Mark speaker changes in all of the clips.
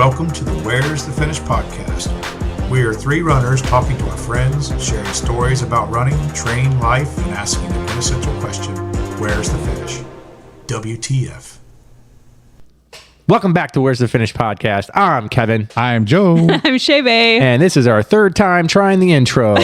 Speaker 1: Welcome to the Where's the Finish podcast. We are three runners talking to our friends, sharing stories about running, training, life, and asking the quintessential question, where's the finish? WTF.
Speaker 2: Welcome back to Where's the Finish podcast. I'm Kevin.
Speaker 3: I'm Joe.
Speaker 4: I'm Shae.
Speaker 2: And this is our third time trying the intro.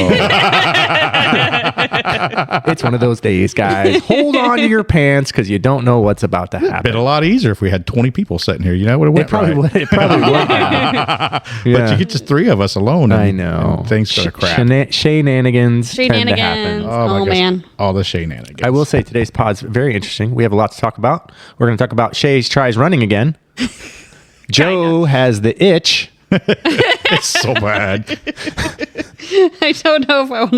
Speaker 2: It's one of those days, guys. Hold on to your pants because you don't know what's about to happen.
Speaker 3: Been a lot easier if we had 20 people sitting here. You know what it went
Speaker 2: It probably would. It probably would.
Speaker 3: But you get just three of us alone. And,
Speaker 2: I know.
Speaker 3: And things go to crap.
Speaker 2: Shenanigans tend to happen.
Speaker 4: Shenanigans.
Speaker 3: my
Speaker 4: Oh,
Speaker 3: gosh.
Speaker 4: man.
Speaker 3: All the shenanigans.
Speaker 2: I will say today's pod's very interesting. We have a lot to talk about. We're going to talk about Shae's tries running again. Joe has the itch.
Speaker 3: It's so bad.
Speaker 4: I don't know if I want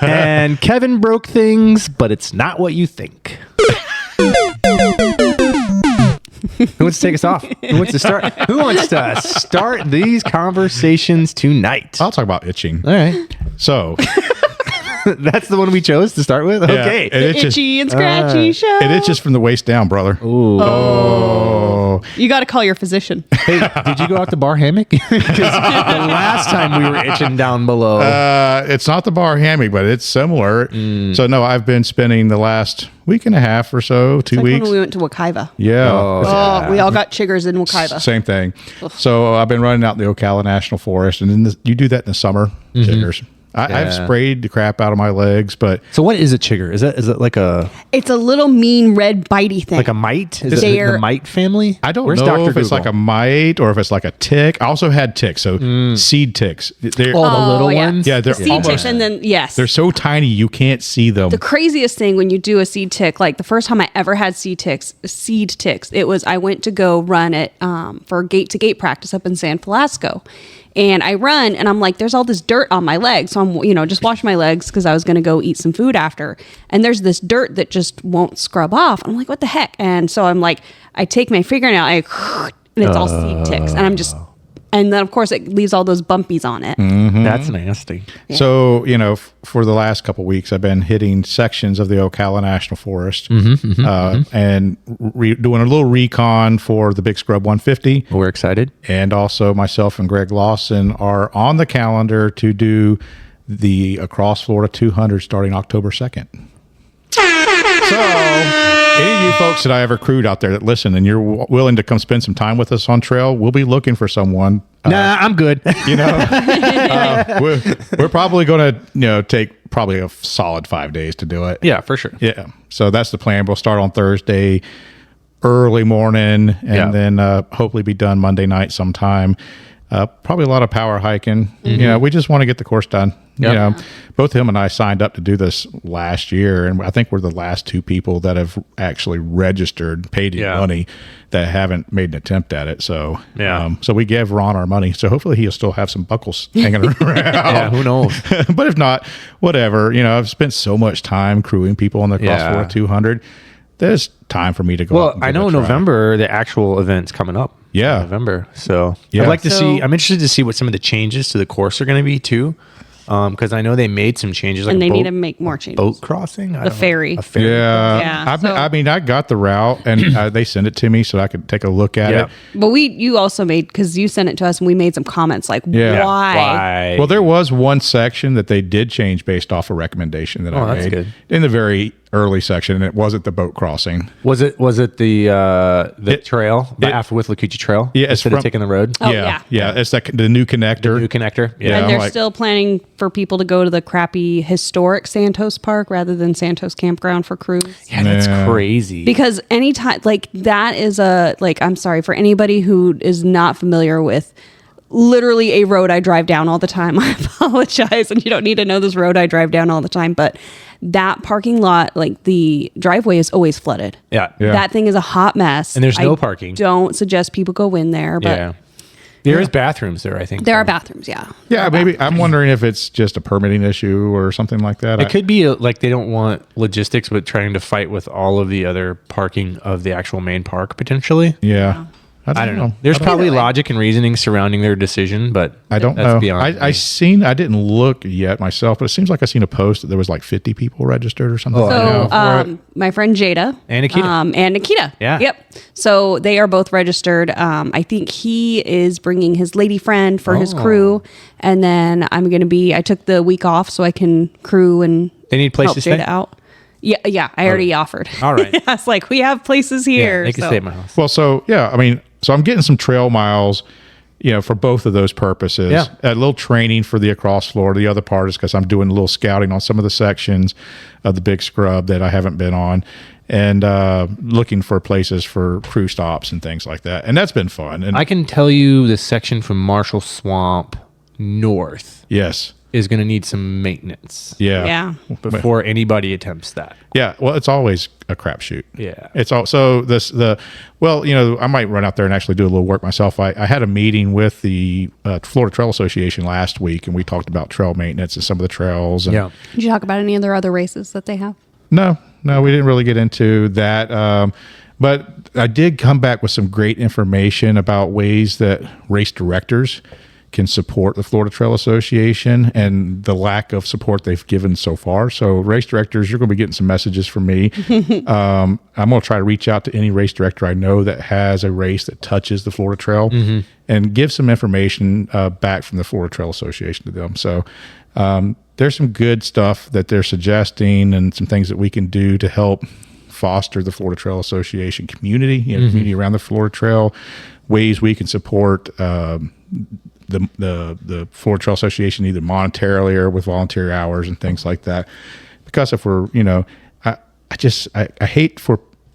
Speaker 4: to.
Speaker 2: And Kevin broke things, but it's not what you think. Who wants to take us off? Who wants to start? Who wants to start these conversations tonight?
Speaker 3: I'll talk about itching.
Speaker 2: All right.
Speaker 3: So,
Speaker 2: That's the one we chose to start with? Okay.
Speaker 3: and it's just,
Speaker 4: Itchy and scratchy show.
Speaker 3: it itches from the waist down, brother.
Speaker 2: Ooh.
Speaker 3: Oh.
Speaker 4: You got to call your physician.
Speaker 2: Hey, did you go out the bar hammock? Because the last time we were itching down below.
Speaker 3: It's not the bar hammock, but it's similar. So, no, I've been spending the last week and a half or so, 2
Speaker 4: Like
Speaker 3: weeks.
Speaker 4: when we went to Wakaiva.
Speaker 3: Yeah.
Speaker 4: Oh, we all got chiggers in Wakaiva.
Speaker 3: Same thing. So I've been running out in the Ocala National Forest, and you do that in the summer. Chiggers. I've sprayed the crap out of my legs, but
Speaker 2: So what is a chigger? Is it like a
Speaker 4: It's a little mean red bitey thing.
Speaker 2: mite? Is it
Speaker 4: They're-
Speaker 2: the mite family?
Speaker 3: I don't
Speaker 2: Where's
Speaker 3: know
Speaker 2: Dr.
Speaker 3: if it's
Speaker 2: Google?
Speaker 3: like a mite or if it's like a tick. I also had ticks, so seed ticks. They're,
Speaker 2: Oh, the little ones?
Speaker 3: Yeah, they're
Speaker 4: seed
Speaker 3: almost-
Speaker 4: ticks, and then yes,
Speaker 3: they're so tiny you can't see them.
Speaker 4: the craziest thing when you do a seed tick, like the first time I ever had seed ticks, it was I went to go run it for gate to gate practice up in San Velasco. And I run and I'm like, there's all this dirt on my legs. So I'm, just washing my legs because I was going to go eat some food after. And there's this dirt that just won't scrub off. I'm like, what the heck? And so I'm like, I take my fingernail, and it's all seed ticks. And then of course it leaves all those bumpies on it.
Speaker 2: That's nasty.
Speaker 3: So, for the last couple of weeks, I've been hitting sections of the Ocala National Forest and doing a little recon for the Big Scrub 150.
Speaker 2: We're excited.
Speaker 3: And also myself and Greg Lawson are on the calendar to do the Across Florida 200 starting October 2nd. So, any of you folks that I ever crewed out there that listen and you're willing to come spend some time with us on trail, we'll be looking for someone.
Speaker 2: Nah, I'm good.
Speaker 3: We're probably going to take probably a solid 5 days to do it.
Speaker 2: Yeah, for sure.
Speaker 3: Yeah. So that's the plan. We'll start on Thursday early morning and then hopefully be done Monday night sometime. Probably a lot of power hiking. We just want to get the course done.
Speaker 2: Yep.
Speaker 3: Both him and I signed up to do this last year, and I think we're the last two people that have actually registered, paid money, that haven't made an attempt at it. So, so we gave Ron our money. So hopefully he'll still have some buckles hanging around.
Speaker 2: Yeah, who knows?
Speaker 3: But if not, whatever. I've spent so much time crewing people on the Cross Florida 200. There's time for me to go.
Speaker 2: Well,
Speaker 3: out and
Speaker 2: I
Speaker 3: give
Speaker 2: know
Speaker 3: it a try.
Speaker 2: November, the actual event's coming up.
Speaker 3: Yeah.
Speaker 2: In November. So
Speaker 3: Yeah.
Speaker 2: I'd like to see,
Speaker 4: So-
Speaker 2: I'm interested to see what some of the changes to the course are going to be too. Because I know they made some changes. Like
Speaker 4: And
Speaker 2: a
Speaker 4: they need
Speaker 2: boat-
Speaker 4: to make more changes.
Speaker 2: boat crossing.
Speaker 4: The ferry.
Speaker 2: A ferry.
Speaker 3: Yeah.
Speaker 4: Yeah,
Speaker 3: I got the route and they sent it to me so I could take a look at
Speaker 2: Yeah.
Speaker 3: it.
Speaker 4: But you also made, because you sent it to us and we made some comments like,
Speaker 3: Yeah.
Speaker 4: why?
Speaker 3: Well, there was one section that they did change based off a recommendation that I
Speaker 2: that's
Speaker 3: made
Speaker 2: good.
Speaker 3: in the very early section, and it wasn't the boat crossing.
Speaker 2: Was it the trail, the after with Lakuchi Trail?
Speaker 3: Yeah, it's
Speaker 2: Instead of
Speaker 3: from-
Speaker 2: taking the road?
Speaker 4: Oh,
Speaker 3: yeah,
Speaker 4: yeah.
Speaker 3: it's like the new connector.
Speaker 2: New connector?
Speaker 3: Yeah.
Speaker 4: And they're
Speaker 3: like-
Speaker 4: still planning for people to go to the crappy historic Santos Park rather than Santos Campground for crews.
Speaker 2: Yeah, that's
Speaker 3: Yeah.
Speaker 2: crazy.
Speaker 4: Because anytime, like, that is I'm sorry, for anybody who is not familiar with literally a road I drive down all the time, I apologize. And you don't need to know this road I drive down all the time, but that parking lot, like the driveway is always flooded.
Speaker 2: Yeah.
Speaker 4: That thing is a hot mess.
Speaker 2: And there's no
Speaker 4: I
Speaker 2: parking.
Speaker 4: Don't suggest people go in there, but
Speaker 2: Yeah. There is bathrooms there, I think.
Speaker 4: there
Speaker 2: so.
Speaker 4: are bathrooms, yeah.
Speaker 3: Yeah, maybe I'm wondering if it's just a permitting issue or something like that.
Speaker 2: It could be like they don't want logistics with trying to fight with all of the other parking of the actual main park potentially.
Speaker 3: Yeah.
Speaker 2: I don't know. There's probably logic and reasoning surrounding their decision, but
Speaker 3: I don't
Speaker 2: that's
Speaker 3: know.
Speaker 2: beyond
Speaker 3: I didn't look yet myself, but it seems like I seen a post that there was like 50 people registered or something.
Speaker 4: So my friend Jada
Speaker 2: And Nikita.
Speaker 4: and Nikita.
Speaker 2: Yeah.
Speaker 4: Yep. So they are both registered. I think he is bringing his lady friend for his crew, and then I took the week off so I can crew and
Speaker 2: They need place
Speaker 4: help
Speaker 2: to stay?
Speaker 4: Jada out. Yeah. I already offered.
Speaker 2: All right.
Speaker 4: I was like, we have places here.
Speaker 2: They can
Speaker 4: so.
Speaker 2: stay at my house.
Speaker 3: Well, so I'm getting some trail miles, for both of those purposes.
Speaker 2: Yeah.
Speaker 3: A little training for the across floor. The other part is because I'm doing a little scouting on some of the sections of the big scrub that I haven't been on, and looking for places for crew stops and things like that. And that's been fun. And
Speaker 2: I can tell you the section from Marshall Swamp north
Speaker 3: yes.
Speaker 2: is going to need some maintenance
Speaker 4: Yeah.
Speaker 2: before anybody attempts that.
Speaker 3: Yeah, well, it's always a crapshoot.
Speaker 2: Yeah.
Speaker 3: It's all so I might run out there and actually do a little work myself. I had a meeting with the Florida Trail Association last week, and we talked about trail maintenance and some of the trails. And
Speaker 2: Yeah.
Speaker 4: Did you talk about any of their other races that they have?
Speaker 3: No, we didn't really get into that. But I did come back with some great information about ways that race directors can support the Florida Trail Association and the lack of support they've given so far. So race directors, you're going to be getting some messages from me. I'm going to try to reach out to any race director I know that has a race that touches the Florida Trail and give some information back from the Florida Trail Association to them. So there's some good stuff that they're suggesting and some things that we can do to help foster the Florida Trail Association community, community around the Florida Trail, ways we can support the Florida Trail Association either monetarily or with volunteer hours and things like that. Because if we're, I hate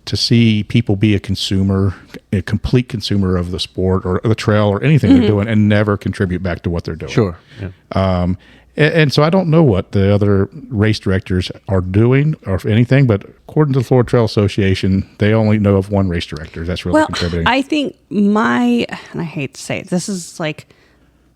Speaker 3: to see people be a consumer, a complete consumer of the sport or the trail or anything they're doing and never contribute back to what they're doing.
Speaker 2: Sure. Yeah.
Speaker 3: And so I don't know what the other race directors are doing or if anything, but according to the Florida Trail Association, they only know of one race director that's really contributing.
Speaker 4: I think and I hate to say it, this is like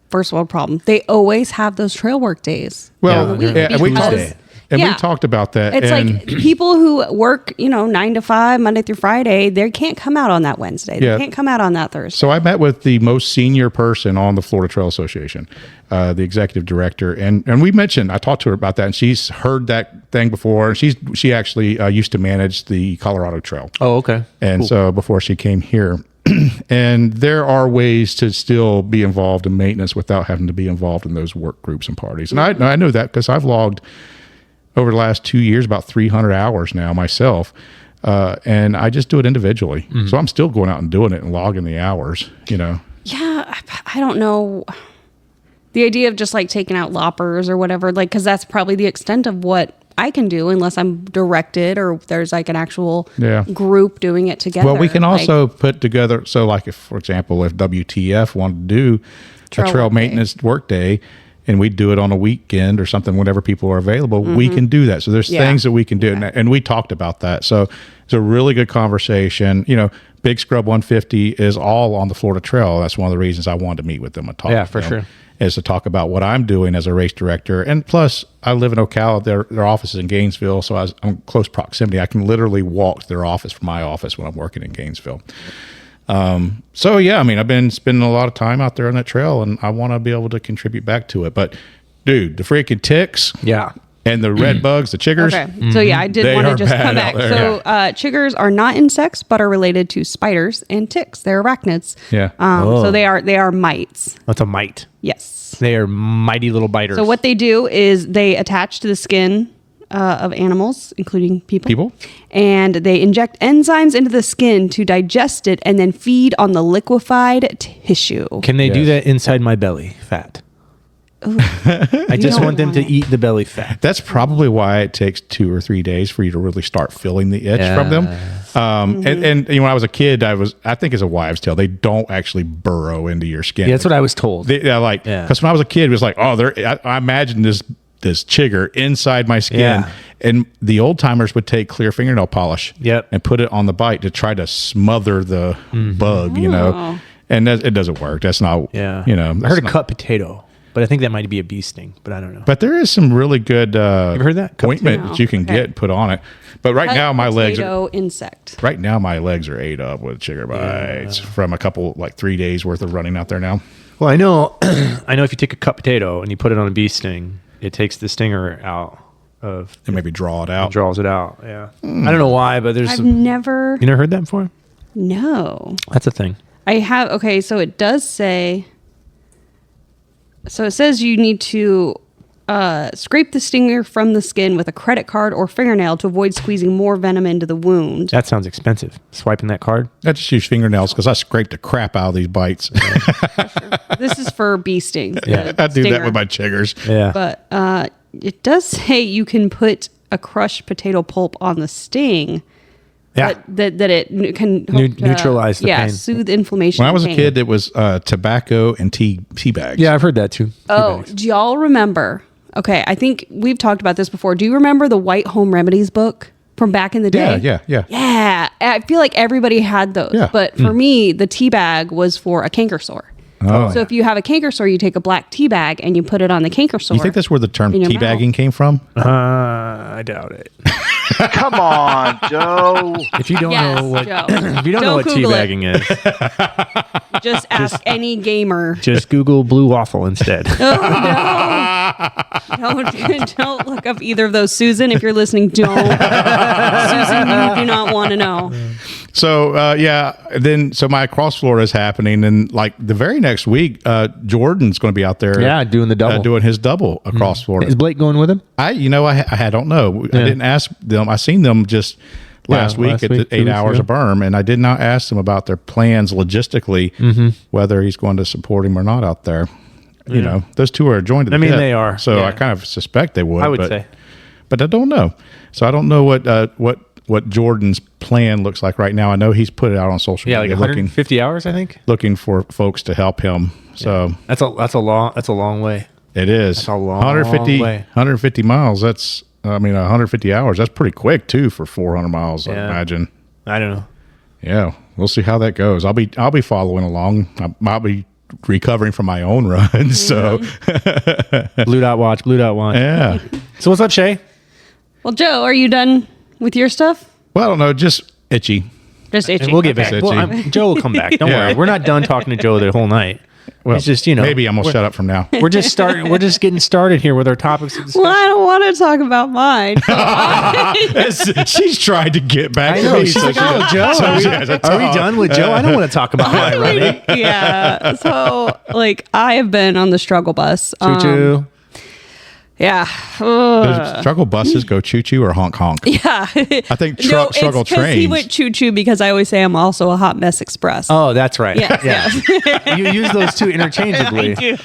Speaker 4: first world problem. They always have those trail work days.
Speaker 3: Well,
Speaker 4: and
Speaker 3: we talked about that.
Speaker 4: It's like people who work, 9 to 5, Monday through Friday, they can't come out on that Wednesday. They can't come out on that Thursday.
Speaker 3: So I met with the most senior person on the Florida Trail Association, the executive director, and I talked to her about that, and she's heard that thing before. And she actually used to manage the Colorado Trail.
Speaker 2: Oh, okay.
Speaker 3: And so before she came here. And there are ways to still be involved in maintenance without having to be involved in those work groups and parties. And I know that because I've logged over the last 2 years about 300 hours now myself, and I just do it individually. So I'm still going out and doing it and logging the hours.
Speaker 4: Yeah, I don't know. The idea of just like taking out loppers or whatever, like, because that's probably the extent of what I can do unless I'm directed or there's like an actual group doing it together.
Speaker 3: Well, we can also put together, so like if, for example, if WTF wanted to do a trail maintenance work day and we do it on a weekend or something, whenever people are available, we can do that. So there's things that we can do. And we talked about that. So it's a really good conversation. Big Scrub 150 is all on the Florida Trail. That's one of the reasons I wanted to meet with them and talk
Speaker 2: Yeah,
Speaker 3: to
Speaker 2: for
Speaker 3: them.
Speaker 2: sure.
Speaker 3: Is to talk about what I'm doing as a race director. And plus, I live in Ocala. Their office is in Gainesville, so I'm in close proximity. I can literally walk to their office from my office when I'm working in Gainesville. I've been spending a lot of time out there on that trail, and I want to be able to contribute back to it. But, dude, the freaking ticks and the red bugs, the chiggers.
Speaker 4: Okay. So I did
Speaker 3: They
Speaker 4: want to
Speaker 3: are
Speaker 4: just
Speaker 3: bad
Speaker 4: come
Speaker 3: out
Speaker 4: back.
Speaker 3: there.
Speaker 4: So chiggers are not insects, but are related to spiders and ticks. They're arachnids.
Speaker 3: Yeah.
Speaker 4: So they are mites.
Speaker 2: That's a mite.
Speaker 4: Yes.
Speaker 2: They are mighty little biters.
Speaker 4: So what they do is they attach to the skin of animals, including people. And they inject enzymes into the skin to digest it and then feed on the liquefied tissue.
Speaker 2: Can they do that inside my belly fat? I just want them to eat the belly fat.
Speaker 3: That's probably why it takes 2 or 3 days for you to really start feeling the itch from them. And when I was a kid, I think it's a wives' tale. They don't actually burrow into your skin.
Speaker 2: Yeah, that's what I was told.
Speaker 3: Because when I was a kid, it was like, I imagined this chigger inside my skin, and the old timers would take clear fingernail polish, and put it on the bite to try to smother the bug, and it doesn't work. That's not,
Speaker 2: I heard a cut potato. but I think that might be a bee sting, but I don't know.
Speaker 3: But there is some really good
Speaker 2: heard that? Cup
Speaker 3: ointment
Speaker 4: potato.
Speaker 3: that you can
Speaker 4: Okay.
Speaker 3: get put on it. But right now my legs are
Speaker 4: Potato insect.
Speaker 3: right now my legs are ate up with sugar bites from a couple 3 days worth of running out there now.
Speaker 2: Well, I know if you take a cup potato and you put it on a bee sting, it takes the stinger out of
Speaker 3: And maybe draw it out.
Speaker 2: draws it out. Yeah. I don't know why, but there's
Speaker 4: I've
Speaker 2: some,
Speaker 4: never.
Speaker 2: you never heard that before?
Speaker 4: No.
Speaker 2: That's a thing.
Speaker 4: I have. Okay, so it does say. So it says you need to scrape the stinger from the skin with a credit card or fingernail to avoid squeezing more venom into the wound.
Speaker 2: That sounds expensive. Swiping that card.
Speaker 3: I just use fingernails because I scrape the crap out of these bites.
Speaker 4: This is for bee stings.
Speaker 2: Yeah.
Speaker 3: I do that
Speaker 4: stinger.
Speaker 3: with my chiggers.
Speaker 2: Yeah.
Speaker 4: But it does say you can put a crushed potato pulp on the sting.
Speaker 2: Yeah.
Speaker 4: That it can
Speaker 2: Neutralize the pain.
Speaker 4: soothe inflammation.
Speaker 3: When I
Speaker 4: and
Speaker 3: was a
Speaker 4: pain.
Speaker 3: kid, it was tobacco and tea bags.
Speaker 2: Yeah, I've heard that too.
Speaker 4: Oh,
Speaker 2: Teabags.
Speaker 4: do y'all remember? Okay, I think we've talked about this before. Do you remember the White Home Remedies book from back in the day?
Speaker 3: Yeah.
Speaker 4: Yeah, I feel like everybody had those.
Speaker 3: Yeah.
Speaker 4: But for me, the tea bag was for a canker sore.
Speaker 3: Oh.
Speaker 4: So if you have a canker sore, you take a black tea bag and you put it on the canker sore.
Speaker 3: You think that's where the term
Speaker 4: In your
Speaker 3: teabagging came from?
Speaker 2: I doubt it.
Speaker 5: Come on, Joe.
Speaker 2: If you don't
Speaker 4: Yes,
Speaker 2: know what
Speaker 4: Joe.
Speaker 2: if you don't know what
Speaker 4: Google it.
Speaker 2: teabagging is,
Speaker 4: Just ask any gamer.
Speaker 2: just Google blue waffle instead.
Speaker 4: Don't look up either of those. Susan, if you're listening, don't. Susan, you do not want to know.
Speaker 3: So so my cross Florida is happening, and the very next week, Jordan's going to be out there.
Speaker 2: Yeah, doing the double.
Speaker 3: doing his double across Florida.
Speaker 2: Is Blake going with him?
Speaker 3: I don't know. I didn't ask them. I seen them just last week
Speaker 2: last
Speaker 3: at
Speaker 2: week,
Speaker 3: the
Speaker 2: 2
Speaker 3: 8
Speaker 2: weeks
Speaker 3: hours
Speaker 2: ago.
Speaker 3: of berm, and I did not ask them about their plans logistically, whether he's going to support him or not out there. You know, those two are joined.
Speaker 2: I mean, they are,
Speaker 3: So
Speaker 2: yeah.
Speaker 3: I kind of suspect they would.
Speaker 2: I would
Speaker 3: but,
Speaker 2: say.
Speaker 3: but I don't know. So I don't know what Jordan's plan looks like right now. I know he's put it out on social
Speaker 2: Yeah, like
Speaker 3: media,
Speaker 2: 150 hours, I think.
Speaker 3: looking for folks to help him. So
Speaker 2: That's a long way.
Speaker 3: it is.
Speaker 2: That's a long
Speaker 3: 150
Speaker 2: way.
Speaker 3: 150 miles. That's 150 hours. That's pretty quick too for 400 miles. I
Speaker 2: Yeah.
Speaker 3: imagine.
Speaker 2: I don't know.
Speaker 3: Yeah, we'll see how that goes. I'll be following along. I'll be recovering from my own run. So
Speaker 2: Blue dot watch.
Speaker 3: yeah.
Speaker 2: So what's up, Shae?
Speaker 4: Well, Joe, are you done with your stuff?
Speaker 3: Well, I don't know. Just itchy.
Speaker 4: Just itching.
Speaker 2: And we'll get
Speaker 4: Okay.
Speaker 2: back. Well, Joe will come back. Don't
Speaker 3: Yeah.
Speaker 2: worry. We're not done talking to Joe the whole night.
Speaker 3: Well,
Speaker 2: it's just
Speaker 3: maybe I'm gonna shut up from now.
Speaker 2: We're just starting. We're just getting started here with our topics. Of discussion.
Speaker 4: Well, I don't want to talk about mine.
Speaker 3: She's tried to get back
Speaker 2: I
Speaker 3: to
Speaker 2: know.
Speaker 3: me.
Speaker 2: She's
Speaker 3: so
Speaker 2: like,
Speaker 3: she-
Speaker 2: "Oh, Joe,
Speaker 3: so
Speaker 2: are
Speaker 3: she
Speaker 2: we,
Speaker 3: has a
Speaker 2: are we
Speaker 3: talk."
Speaker 2: done with Joe? I don't want to talk about my running."
Speaker 4: Yeah. So, I have been on the struggle bus.
Speaker 2: Choo choo.
Speaker 4: Yeah.
Speaker 3: Does struggle buses go choo choo or honk honk?
Speaker 4: Yeah.
Speaker 3: I think
Speaker 4: No,
Speaker 3: struggle
Speaker 4: it's 'cause he
Speaker 3: trains.
Speaker 4: went choo choo because I always say I'm also a hot mess express.
Speaker 2: Oh, that's right.
Speaker 4: Yeah.
Speaker 2: You use those two interchangeably.
Speaker 4: I do.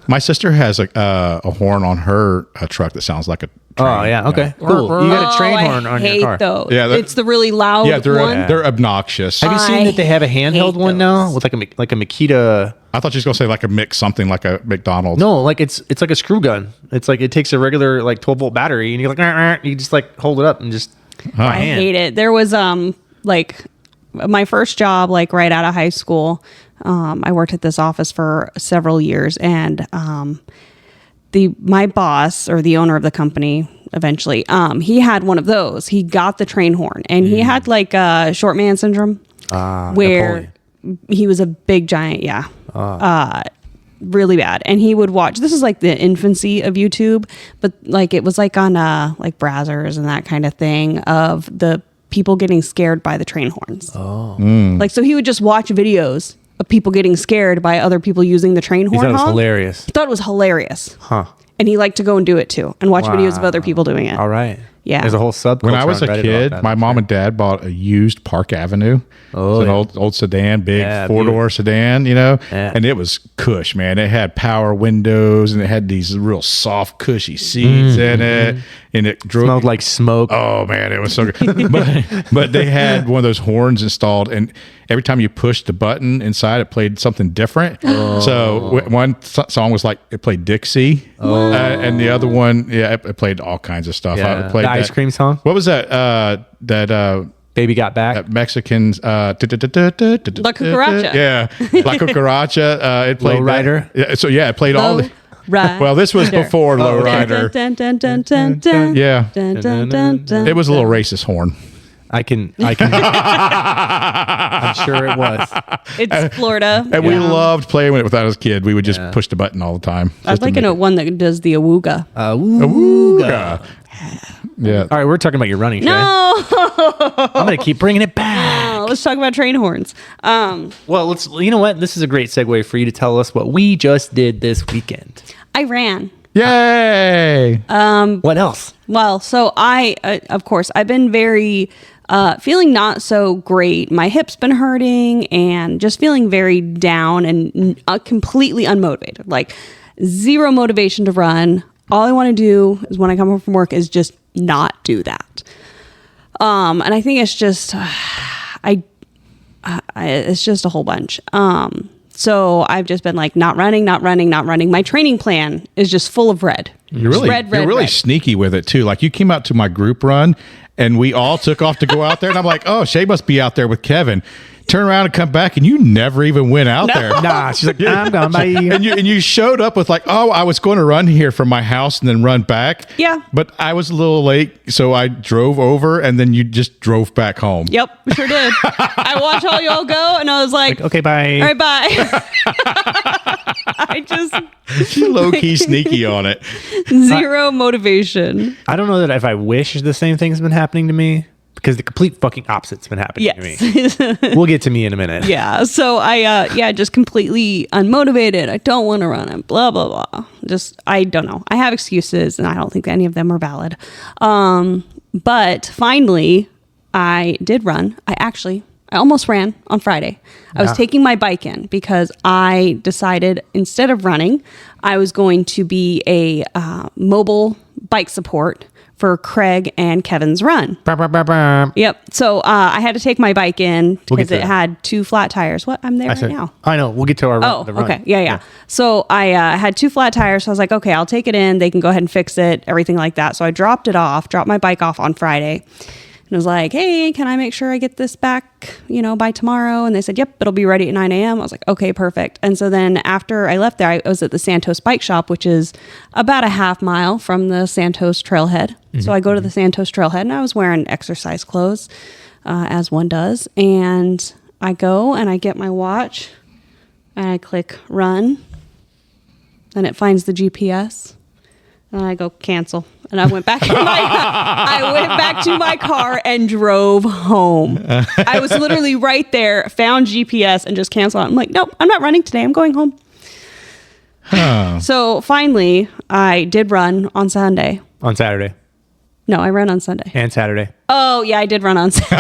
Speaker 3: My sister has a horn on her truck that sounds like a train.
Speaker 2: Oh yeah. Okay. Cool. You got a train horn
Speaker 4: I
Speaker 2: on
Speaker 4: hate
Speaker 2: your car.
Speaker 4: those.
Speaker 3: Yeah, they're-
Speaker 4: It's the really loud
Speaker 3: Yeah,
Speaker 4: one.
Speaker 3: they're obnoxious.
Speaker 2: Have you seen
Speaker 4: I
Speaker 2: that they have a handheld
Speaker 4: hate
Speaker 2: one now
Speaker 4: those.
Speaker 2: with like a Makita?
Speaker 3: I thought she was gonna say like a mix something like a McDonald's.
Speaker 2: No, like it's like a screw gun. It's like it takes a regular 12-volt battery and you're like you just hold it up and just
Speaker 4: I hate it. There was my first job right out of high school. I worked at this office for several years, and my boss, or the owner of the company eventually, he had one of those. He got the train horn, and he had short man syndrome, where he was a big giant. Yeah. Really bad. And he would watch, this is the infancy of YouTube, but it was on Brazzers and that kind of thing of the people getting scared by the train horns. So he would just watch videos of people getting scared by other people using the train horn.
Speaker 2: He thought it was
Speaker 4: honk.
Speaker 2: hilarious.
Speaker 4: He thought it was hilarious.
Speaker 2: Huh.
Speaker 4: And he liked to go and do it too and watch videos of other people doing it.
Speaker 2: All right.
Speaker 4: Yeah.
Speaker 2: There's a whole subculture.
Speaker 3: When I was
Speaker 2: on
Speaker 3: a
Speaker 2: Reddit
Speaker 3: kid,
Speaker 2: about that.
Speaker 3: my mom and dad bought a used Park Avenue.
Speaker 2: Oh,
Speaker 3: It's an
Speaker 2: yeah.
Speaker 3: old sedan, big
Speaker 2: Yeah,
Speaker 3: 4-door sedan,
Speaker 2: Yeah.
Speaker 3: and it was cush, man. It had power windows and it had these real soft, cushy seats in it, and it drove.
Speaker 2: smelled like smoke.
Speaker 3: Oh man, it was so good. but they had one of those horns installed, and every time you pushed the button inside, it played something different. So one song was it played Dixie, and the other one, it played all kinds of stuff.
Speaker 2: Yeah.
Speaker 3: It played
Speaker 2: The ice cream song.
Speaker 3: What was that?
Speaker 2: Baby got back.
Speaker 3: Mexicans. La
Speaker 4: Cucaracha.
Speaker 3: Yeah, La Cucaracha. It played
Speaker 2: Lowrider?
Speaker 3: that. Yeah, so it played all the.
Speaker 4: Rider.
Speaker 3: Well, this was before Low
Speaker 2: okay.
Speaker 3: Rider.
Speaker 4: Dun, dun, dun, dun, dun,
Speaker 3: Yeah.
Speaker 4: dun, dun, dun, dun,
Speaker 3: It was a little racist horn.
Speaker 2: I can. I'm sure it was.
Speaker 4: It's Florida.
Speaker 3: And we loved playing with it without his kid. We would just push the button all the time.
Speaker 4: I'd like a one that does the awooga.
Speaker 3: Awooga. Yeah.
Speaker 2: All right, we're talking about your running. Shae.
Speaker 4: No,
Speaker 2: I'm gonna keep bringing it back.
Speaker 4: let's talk about train horns.
Speaker 2: Well, let's. You know what? This is a great segue for you to tell us what we just did this weekend.
Speaker 4: I ran.
Speaker 3: Yay.
Speaker 2: What else?
Speaker 4: Well, so of course, I've been very feeling not so great. My hip's been hurting and just feeling very down and completely unmotivated. Like zero motivation to run. All I want to do is when I come home from work is just not do that. And I think it's just, it's just a whole bunch. So I've just been like not running. My training plan is just full of red.
Speaker 3: You're really sneaky with it too. Like you came out to my group run and we all took off to go out there and I'm like, oh, Shae must be out there with Kevin. Turn around and come back and you never even went out there.
Speaker 2: Nah, she's like, I'm gone. Bye.
Speaker 3: And you showed up with like, oh, I was going to run here from my house and then run back.
Speaker 4: Yeah.
Speaker 3: But I was a little late, so I drove over and then you just drove back home.
Speaker 4: Yep, sure did. I watched all y'all go and I was like,
Speaker 2: Okay, bye.
Speaker 4: all right, bye. I just
Speaker 3: She low-key sneaky on it.
Speaker 4: zero motivation.
Speaker 2: I don't know that if I wish the same thing's been happening to me because the complete fucking opposite's been happening to me.
Speaker 4: Yes.
Speaker 2: We'll get to me in a minute.
Speaker 4: Yeah. So I just completely unmotivated. I don't want to run and blah blah blah. Just I don't know. I have excuses and I don't think any of them are valid. But finally I did run. I almost ran on Friday. I was taking my bike in because I decided instead of running, I was going to be a mobile bike support for Craig and Kevin's run. Yep. So I had to take my bike in because
Speaker 2: to
Speaker 4: it
Speaker 2: that.
Speaker 4: had 2 flat tires. What? I'm there right now.
Speaker 2: I know. We'll get to our run.
Speaker 4: Oh,
Speaker 2: the run.
Speaker 4: okay. Yeah. So I had 2 flat tires. So I was like, okay, I'll take it in. They can go ahead and fix it, everything like that. So I dropped my bike off on Friday. And was like, hey, can I make sure I get this back, by tomorrow? And they said, yep, it'll be ready at 9 a.m. I was like, okay, perfect. And so then after I left there, I was at the Santos Bike Shop, which is about a half mile from the Santos Trailhead. Mm-hmm. So I go to the Santos Trailhead and I was wearing exercise clothes, as one does. And I go and I get my watch and I click run. And it finds the GPS. And I go cancel. And I went back to my car and drove home. I was literally right there, found GPS and just canceled. I'm like, nope, I'm not running today. I'm going home.
Speaker 3: Huh.
Speaker 4: So finally, I did run on Sunday.
Speaker 2: On Saturday.
Speaker 4: No, I ran on Sunday.
Speaker 2: And Saturday.
Speaker 4: Oh, yeah, I did run on Saturday.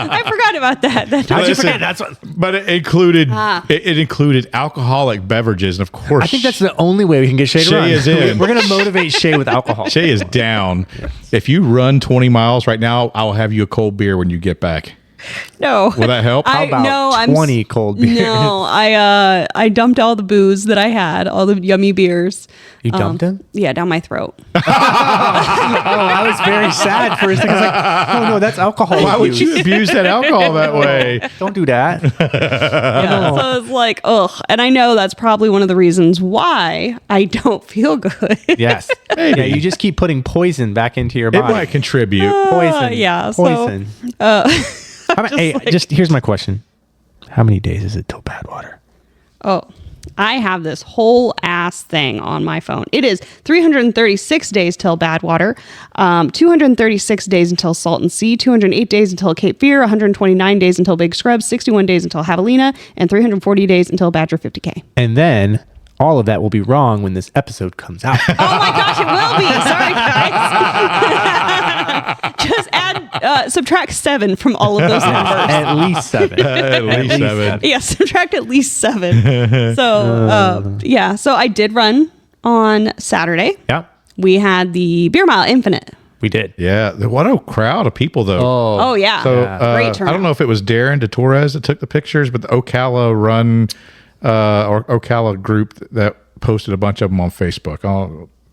Speaker 4: I forgot about that.
Speaker 2: How'd you forget? That's what.
Speaker 3: But it included it included alcoholic beverages, and of course,
Speaker 2: I think that's the only way we can get Shae to
Speaker 3: Shae
Speaker 2: run.
Speaker 3: is in.
Speaker 2: We're going to motivate Shae with alcohol.
Speaker 3: Shae is down. If you run 20 miles right now, I'll have you a cold beer when you get back.
Speaker 4: No.
Speaker 3: Will that help?
Speaker 2: How about 20 cold beers?
Speaker 4: No, I dumped all the booze that I had, all the yummy beers.
Speaker 2: You dumped them?
Speaker 4: Yeah, down my throat.
Speaker 2: Oh, I was very sad for a second. I was like, oh no, that's alcohol.
Speaker 3: Why would
Speaker 2: abuse.
Speaker 3: you abuse that alcohol that way?
Speaker 2: Don't do that.
Speaker 4: Yeah, so I was like, ugh. And I know that's probably one of the reasons why I don't feel good.
Speaker 2: Yes.
Speaker 3: Maybe.
Speaker 2: Yeah, you just keep putting poison back into your
Speaker 3: It
Speaker 2: body.
Speaker 3: might contribute.
Speaker 2: Poison.
Speaker 4: yeah, so,
Speaker 2: Poison. Just here's my question. How many days is it till Badwater?
Speaker 4: Oh, I have this whole ass thing on my phone. It is 336 days till Badwater, 236 days until Salton Sea, 208 days until Cape Fear, 129 days until Big Scrub, 61 days until Javelina, and 340 days until Badger 50K.
Speaker 2: And then all of that will be wrong when this episode comes out.
Speaker 4: Oh my gosh, it will be. Sorry, guys. Just subtract 7 from all of those numbers.
Speaker 2: At least 7.
Speaker 3: At least 7.
Speaker 4: Yeah, subtract at least 7. So, so I did run on Saturday.
Speaker 2: Yeah,
Speaker 4: We had the Beer Mile Infinite.
Speaker 2: we did.
Speaker 3: Yeah. What a crowd of people, though.
Speaker 4: Oh, yeah.
Speaker 3: So
Speaker 4: Great
Speaker 3: I
Speaker 4: turnout.
Speaker 3: don't know if it was Darren de Torres that took the pictures, but the Ocala run or Ocala group that posted a bunch of them on Facebook.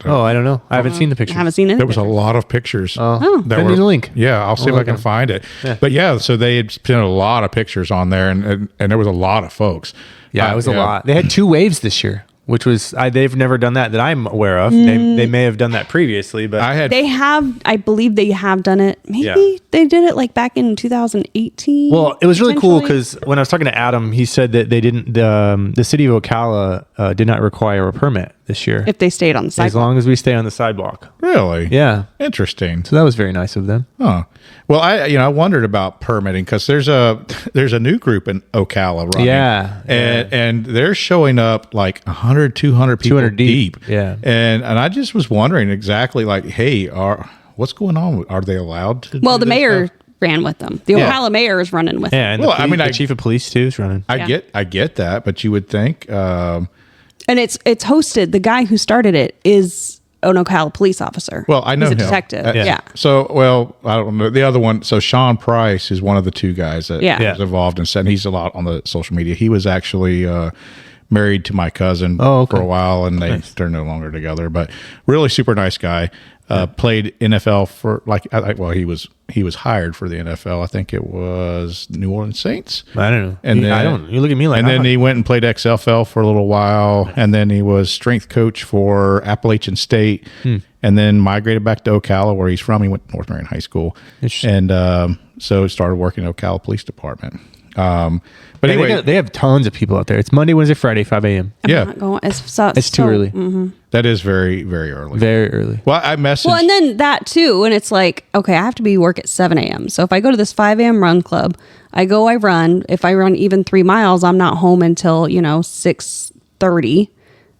Speaker 2: I don't know. I haven't seen the picture.
Speaker 4: I haven't seen it.
Speaker 3: There was a lot of pictures.
Speaker 2: Send me the link.
Speaker 3: Yeah, I'll see if I can find it.
Speaker 2: Yeah.
Speaker 3: But yeah, so they had spent a lot of pictures on there, and there was a lot of folks.
Speaker 2: Yeah, it was a lot. They had 2 waves this year. which was they've never done that I'm aware of. They may have done that previously, but
Speaker 4: I believe they have done it. Maybe
Speaker 2: Yeah.
Speaker 4: they did it like back in 2018.
Speaker 2: well, it was really cool
Speaker 4: potentially.
Speaker 2: because when I was talking to Adam, he said that they didn't. The city of Ocala did not require a permit this year
Speaker 4: if they stayed on the sidewalk.
Speaker 2: as long as we stay on the sidewalk.
Speaker 3: Really?
Speaker 2: Yeah,
Speaker 3: Interesting.
Speaker 2: so that was very nice of them.
Speaker 3: Huh. Well, I wondered about permitting because there's a new group in Ocala running.
Speaker 2: Yeah.
Speaker 3: And they're showing up like 100, 200 people
Speaker 2: 200 deep. Yeah.
Speaker 3: And I just was wondering exactly like, hey, what's going on? Are they allowed to?
Speaker 4: Well,
Speaker 3: do
Speaker 4: the
Speaker 3: this
Speaker 4: mayor
Speaker 3: stuff?
Speaker 4: ran with them. The
Speaker 3: Yeah.
Speaker 4: Ocala mayor is running with them.
Speaker 2: Yeah, and
Speaker 3: Well,
Speaker 2: the chief of police too is running.
Speaker 3: I get that, but you would think.
Speaker 4: And it's hosted. The guy who started it is an Ocala police officer.
Speaker 3: Well, I know
Speaker 4: He's a
Speaker 3: him.
Speaker 4: detective. Yeah.
Speaker 3: So, well, I don't know the other one. So, Sean Price is one of the two guys that
Speaker 4: Yeah.
Speaker 3: was involved and said he's a lot on the social media. He was actually married to my cousin
Speaker 2: okay.
Speaker 3: for a while, and they're no longer together. But really super nice guy. Played NFL for he was hired for the NFL. I think it was New Orleans Saints.
Speaker 2: I don't know.
Speaker 3: And then,
Speaker 2: I don't. You look at me like.
Speaker 3: And then he went and played XFL for a little while, and then he was strength coach for Appalachian State, and then migrated back to Ocala, where he's from. He went to North Marion High School,
Speaker 2: Interesting.
Speaker 3: and so started working at Ocala Police Department. But anyway,
Speaker 2: they have tons of people out there. It's Monday, Wednesday, Friday, 5 a.m.
Speaker 3: yeah,
Speaker 4: Not going,
Speaker 2: It's too early.
Speaker 3: that is very, very early.
Speaker 2: Very early.
Speaker 3: Well, I messaged.
Speaker 4: Well, and then that too, and it's like, okay, I have to be work at 7 a.m. So if I go to this 5 a.m. run club, I run. If I run even 3 miles, I'm not home until 6:30.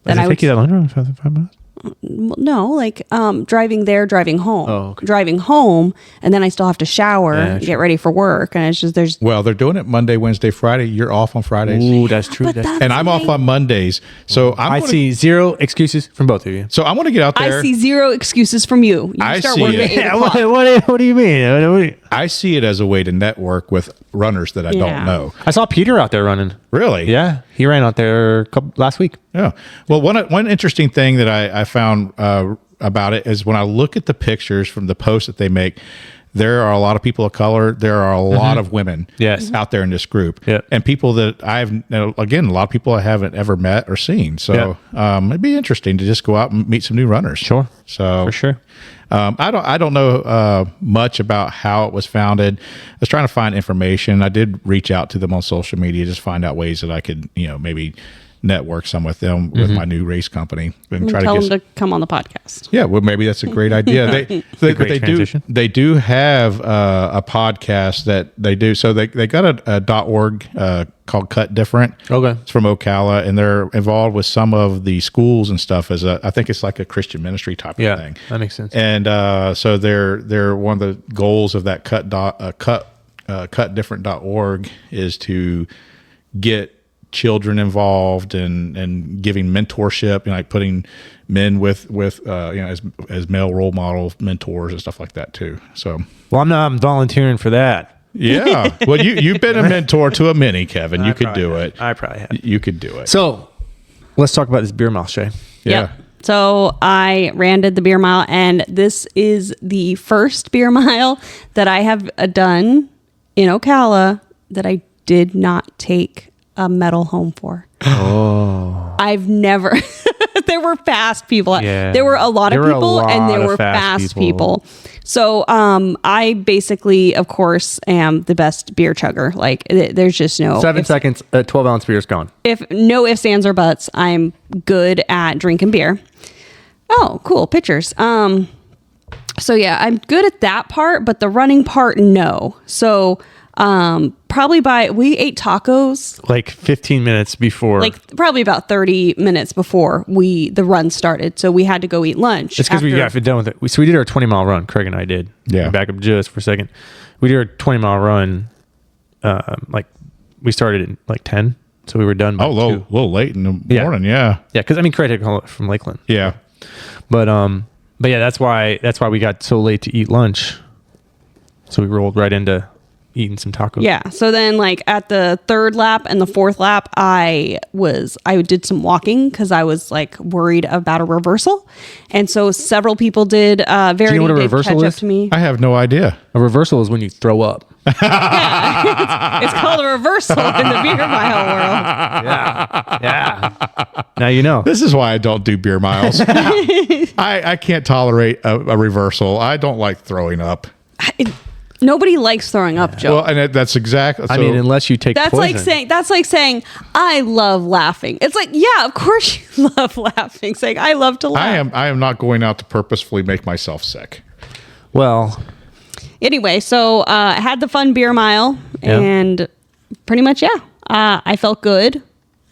Speaker 2: Does it take you that long to run 5 minutes?
Speaker 4: No, like driving there, driving home,
Speaker 2: Oh, okay.
Speaker 4: driving home, and then I still have to shower,
Speaker 2: Yeah,
Speaker 4: and
Speaker 2: true.
Speaker 4: get ready for work, and it's just there's.
Speaker 3: well, they're doing it Monday, Wednesday, Friday. You're off on Fridays,
Speaker 2: Ooh, that's true.
Speaker 4: But
Speaker 2: That's-
Speaker 4: that's
Speaker 3: and I'm off on Mondays. So
Speaker 2: I see zero excuses from both of you.
Speaker 3: So I want to get out there.
Speaker 4: I see zero excuses from you. You
Speaker 3: I
Speaker 4: start
Speaker 3: see
Speaker 4: work
Speaker 3: it.
Speaker 4: at 8
Speaker 2: Yeah,
Speaker 4: o'clock.
Speaker 2: what do you mean?
Speaker 3: I see it as a way to network with runners that I
Speaker 4: Yeah.
Speaker 3: don't know.
Speaker 2: I saw Peter out there running.
Speaker 3: Really?
Speaker 2: Yeah, he ran out there last week.
Speaker 3: Yeah. Well, one interesting thing that I found about it is when I look at the pictures from the posts that they make, there are a lot of people of color. There are a lot of women
Speaker 2: Yes.
Speaker 3: out there in this group.
Speaker 2: Yep.
Speaker 3: And people that again, a lot of people I haven't ever met or seen. So it'd be interesting to just go out and meet some new runners.
Speaker 2: Sure.
Speaker 3: So
Speaker 2: For sure.
Speaker 3: I don't know much about how it was founded. I was trying to find information. I did reach out to them on social media, just find out ways that I could, maybe network some with them with my new race company and try
Speaker 4: Tell
Speaker 3: to
Speaker 4: them
Speaker 3: get.
Speaker 4: to come on the podcast.
Speaker 3: Yeah, well, maybe that's a great idea. But
Speaker 2: great transition.
Speaker 3: They do have a podcast that they do. So they got a .org called Cut Different.
Speaker 2: Okay.
Speaker 3: It's from Ocala, and they're involved with some of the schools and stuff. I think it's like a Christian ministry type of thing.
Speaker 2: That makes sense.
Speaker 3: And so they're one of the goals of that cutdifferent.org is to get children involved and giving mentorship and like putting men with as male role model mentors and stuff like that too. So
Speaker 2: Well, I'm volunteering for that.
Speaker 3: yeah, well you've been a mentor to a many, Kevin. You could do it.
Speaker 2: I probably have.
Speaker 3: You could do it.
Speaker 2: So let's talk about this beer mile, Shae.
Speaker 3: Yeah.
Speaker 4: Yep. So I did the beer mile, and this is the first beer mile that I have done in Ocala that I did not take a medal home for. Oh. I've never. There were fast people.
Speaker 2: Yeah.
Speaker 4: There were a lot of
Speaker 2: There were a
Speaker 4: people, and
Speaker 2: lot
Speaker 4: there
Speaker 2: of
Speaker 4: were
Speaker 2: fast
Speaker 4: fast
Speaker 2: people.
Speaker 4: people. So I basically, of course, am the best beer chugger. Like there's just no
Speaker 2: 7 seconds, a 12-ounce beer is gone.
Speaker 4: if no ifs, ands, or buts. I'm good at drinking beer. Oh, cool. Pictures. So yeah, I'm good at that part, but the running part, no. So probably we ate tacos
Speaker 2: Like 15 minutes before.
Speaker 4: like probably about 30 minutes before the run started. So we had to go eat lunch.
Speaker 2: It's because we
Speaker 4: after-
Speaker 2: got done with it. So we did our 20-mile run. Craig and I did.
Speaker 3: Yeah.
Speaker 2: Back up just for a second. We did our 20-mile run. We started at like 10. So we were done by
Speaker 3: Oh,
Speaker 2: 2.
Speaker 3: a little late in the
Speaker 2: Yeah.
Speaker 3: morning. Yeah.
Speaker 2: Yeah, because Craig had called from Lakeland.
Speaker 3: Yeah.
Speaker 2: But yeah, that's why we got so late to eat lunch. So we rolled right into eating some tacos.
Speaker 4: Yeah. So then like at the third lap and the fourth lap, I did some walking because I was like worried about a reversal. And so several people did
Speaker 2: Do you know what a
Speaker 4: they'd
Speaker 2: reversal
Speaker 4: catch
Speaker 2: is?
Speaker 4: up to me.
Speaker 3: I have no idea.
Speaker 2: A reversal is when you throw up.
Speaker 4: It's called a reversal in the beer mile world.
Speaker 2: Yeah. Now you know.
Speaker 3: This is why I don't do beer miles. I can't tolerate a reversal. I don't like throwing up.
Speaker 4: Nobody likes throwing up, Joe.
Speaker 3: Well, and that's exactly.
Speaker 2: I mean, unless you take
Speaker 4: That's
Speaker 2: poison.
Speaker 4: like saying I love laughing. It's like, yeah, of course you love laughing. Saying I love to laugh.
Speaker 3: I am not going out to purposefully make myself sick.
Speaker 2: Well,
Speaker 4: Anyway, so I had the fun beer mile,
Speaker 2: Yeah.
Speaker 4: and pretty much, I felt good,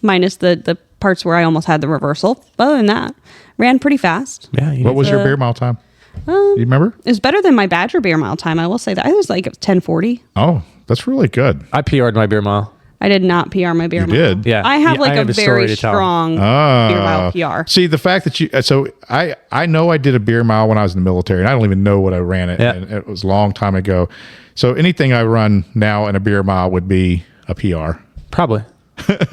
Speaker 4: minus the parts where I almost had the reversal. But other than that, ran pretty fast.
Speaker 2: yeah.
Speaker 3: What was your beer mile time? You remember?
Speaker 4: It was better than my Badger beer mile time. I will say that. I was like 10:40.
Speaker 3: Oh, that's really good.
Speaker 2: I PR'd my beer mile.
Speaker 4: I did not PR my beer
Speaker 3: You
Speaker 4: mile.
Speaker 3: did?
Speaker 2: Yeah.
Speaker 4: I have
Speaker 2: Yeah,
Speaker 4: like
Speaker 2: I have
Speaker 4: a
Speaker 2: a story
Speaker 4: very
Speaker 2: to tell.
Speaker 4: strong beer mile PR.
Speaker 3: See, the fact that you, so I know I did a beer mile when I was in the military, and I don't even know what I ran it.
Speaker 2: Yeah.
Speaker 3: And it was a long time ago. So anything I run now in a beer mile would be a PR.
Speaker 2: Probably.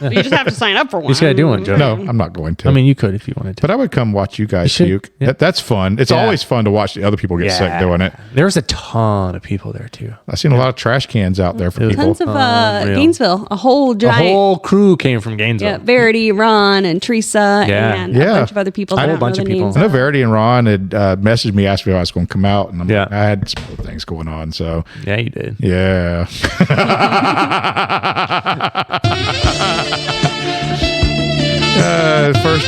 Speaker 4: You just have to sign up for one.
Speaker 2: You just gotta do one, Joe.
Speaker 3: No, I'm not going to.
Speaker 2: I mean, you could if you wanted to.
Speaker 3: but I would come watch you guys
Speaker 2: should.
Speaker 3: puke.
Speaker 2: Yeah.
Speaker 3: That's fun. It's
Speaker 2: Yeah.
Speaker 3: always fun to watch the other people get sick doing it.
Speaker 2: There was a ton of people there too.
Speaker 3: I've seen a lot of trash cans out there for people.
Speaker 4: Tons of
Speaker 2: Unreal.
Speaker 4: Gainesville, a whole
Speaker 2: The
Speaker 4: giant.
Speaker 2: whole crew came from Gainesville.
Speaker 4: Yeah, Verity, Ron, and Teresa,
Speaker 2: Yeah.
Speaker 4: and
Speaker 3: Yeah.
Speaker 4: a bunch of other people.
Speaker 3: A
Speaker 4: that I
Speaker 3: whole
Speaker 4: don't know
Speaker 2: bunch
Speaker 4: the
Speaker 2: of people.
Speaker 4: names
Speaker 3: I know
Speaker 4: of.
Speaker 3: Verity and Ron had messaged me, asked me if I was going to come out, and
Speaker 2: Yeah.
Speaker 3: I had some other things going on. So
Speaker 2: Yeah, you did.
Speaker 3: yeah. First,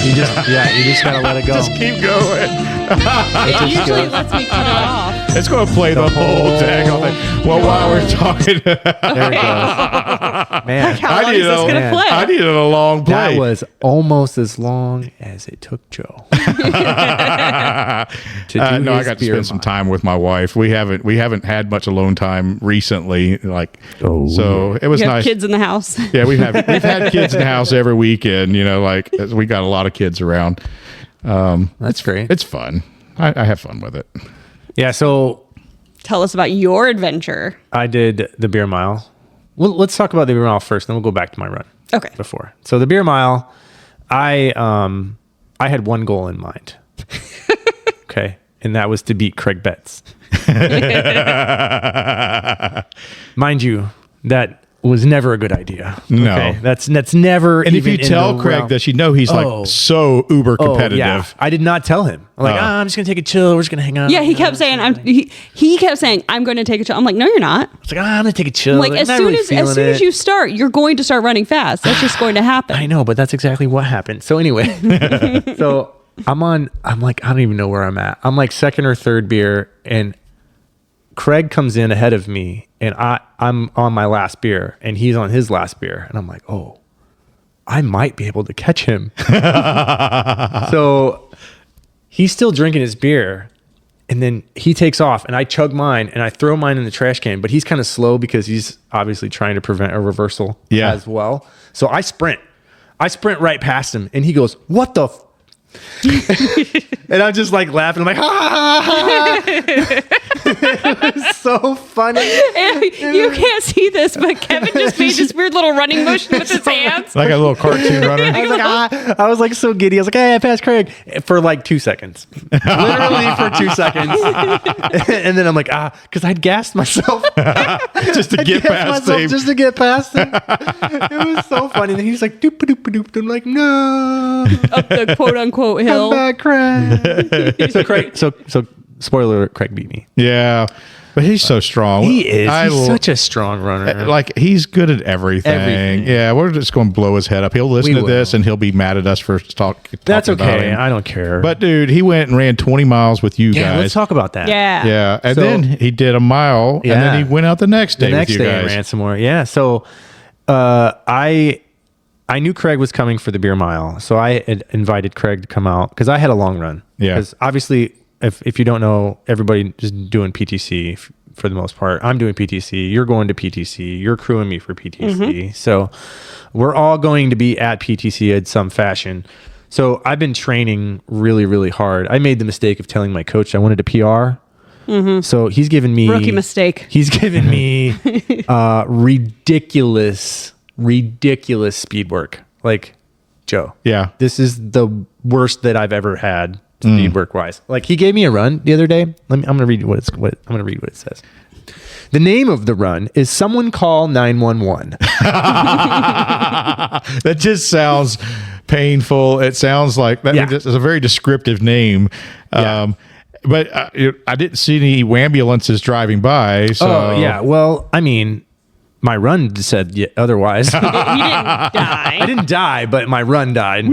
Speaker 2: You just gotta let it go.
Speaker 3: just keep going.
Speaker 4: It usually lets me cut it off.
Speaker 3: It's going to play the whole daggone thing. Well, while we're talking,
Speaker 2: There it goes. Man,
Speaker 4: How long is this
Speaker 3: a-
Speaker 4: going to play?
Speaker 3: I needed a long play.
Speaker 2: that was almost as long as it took Joe. to do
Speaker 3: No, I
Speaker 2: his
Speaker 3: got to
Speaker 2: beer
Speaker 3: spend some
Speaker 2: mile.
Speaker 3: time with my wife. We haven't had much alone time recently. So it was
Speaker 4: You have
Speaker 3: nice.
Speaker 4: kids in the house.
Speaker 3: Yeah, we've had kids in the house every weekend. You know, like we got a lot of kids around.
Speaker 2: That's great.
Speaker 3: It's fun. I have fun with it.
Speaker 2: Yeah, so
Speaker 4: Tell us about your adventure.
Speaker 2: I did the beer mile. Well, let's talk about the beer mile first, then we'll go back to my run.
Speaker 4: Okay.
Speaker 2: Before. So the beer mile, I had one goal in mind. Okay. And that was to beat Craig Betts. Mind you, that was never a good idea.
Speaker 3: No.
Speaker 2: Okay? That's never
Speaker 3: And if
Speaker 2: even
Speaker 3: you
Speaker 2: in
Speaker 3: tell
Speaker 2: the
Speaker 3: Craig
Speaker 2: realm.
Speaker 3: that, you know he's
Speaker 2: Oh.
Speaker 3: like so uber competitive.
Speaker 2: Yeah. I did not tell him. I'm like, I'm just gonna take a chill. We're just gonna hang out.
Speaker 4: Yeah, he kept saying, he kept saying, I'm going to take a chill. I'm like, no, you're not.
Speaker 2: It's like, I'm gonna take a chill.
Speaker 4: Like,
Speaker 2: I'm
Speaker 4: as
Speaker 2: not
Speaker 4: soon
Speaker 2: really
Speaker 4: as
Speaker 2: feeling it.
Speaker 4: you start, you're going to start running fast. That's just going to happen.
Speaker 2: I know, but that's exactly what happened. So anyway, so I'm like, I don't even know where I'm at. I'm like second or third beer, and Craig comes in ahead of me, and I'm on my last beer, and he's on his last beer, and I'm like, oh, I might be able to catch him. So he's still drinking his beer, and then he takes off, and I chug mine, and I throw mine in the trash can, but he's kind of slow because he's obviously trying to prevent a reversal as well. So I sprint right past him, and he goes, what the and I'm just like laughing. I'm like, ha! It was so funny.
Speaker 4: You can't see this, but Kevin just made this weird little running motion with his hands.
Speaker 3: Like a little cartoon runner.
Speaker 2: I was like, I was like so giddy. I was like, hey, I passed Craig for like 2 seconds, literally for 2 seconds. And then I'm like, because I'd gassed myself
Speaker 3: Just to get past him.
Speaker 2: just to get past him. It was so funny. And then he was like, doop doop doop. I'm like, no,
Speaker 4: Up the quote unquote
Speaker 2: come
Speaker 4: hill.
Speaker 2: back, Craig. So Craig, so spoiler alert, Craig beat me.
Speaker 3: Yeah. But he's so strong.
Speaker 2: He is. He's
Speaker 3: lo-
Speaker 2: such a strong runner.
Speaker 3: like he's good at everything.
Speaker 2: Everything.
Speaker 3: Yeah, we're just going to blow his head up. He'll listen
Speaker 2: We
Speaker 3: to this
Speaker 2: will.
Speaker 3: and he'll be mad at us for talking
Speaker 2: That's
Speaker 3: about
Speaker 2: okay.
Speaker 3: him.
Speaker 2: I don't care.
Speaker 3: But dude, he went and ran 20 miles with you
Speaker 2: yeah,
Speaker 3: guys.
Speaker 2: let's talk about that.
Speaker 4: Yeah.
Speaker 3: Yeah, and
Speaker 2: So-
Speaker 3: then he did a mile, and
Speaker 2: Yeah.
Speaker 3: then he went out the next day
Speaker 2: The next
Speaker 3: with you
Speaker 2: day I
Speaker 3: guys.
Speaker 2: ran some more. Yeah. So I knew Craig was coming for the beer mile. So I had invited Craig to come out because I had a long run.
Speaker 3: Yeah.
Speaker 2: Because obviously, if you don't know, everybody just doing PTC for the most part. I'm doing PTC. You're going to PTC. You're crewing me for PTC. So we're all going to be at PTC in some fashion. So I've been training really, really hard. I made the mistake of telling my coach I wanted a PR. So he's given me
Speaker 4: Rookie mistake.
Speaker 2: He's given me ridiculous speed work. Like, Joe,
Speaker 3: Yeah.
Speaker 2: this is the worst that I've ever had speed work wise. Like he gave me a run the other day. I'm going to read what it says. The name of the run is Someone Call 911.
Speaker 3: That just sounds painful. It sounds like that.
Speaker 2: Yeah.
Speaker 3: It's a very descriptive name.
Speaker 2: Yeah.
Speaker 3: But I didn't see any ambulances driving by. So
Speaker 2: Oh yeah. Well, I mean, my run said otherwise.
Speaker 4: He didn't die.
Speaker 2: I didn't die, but my run died.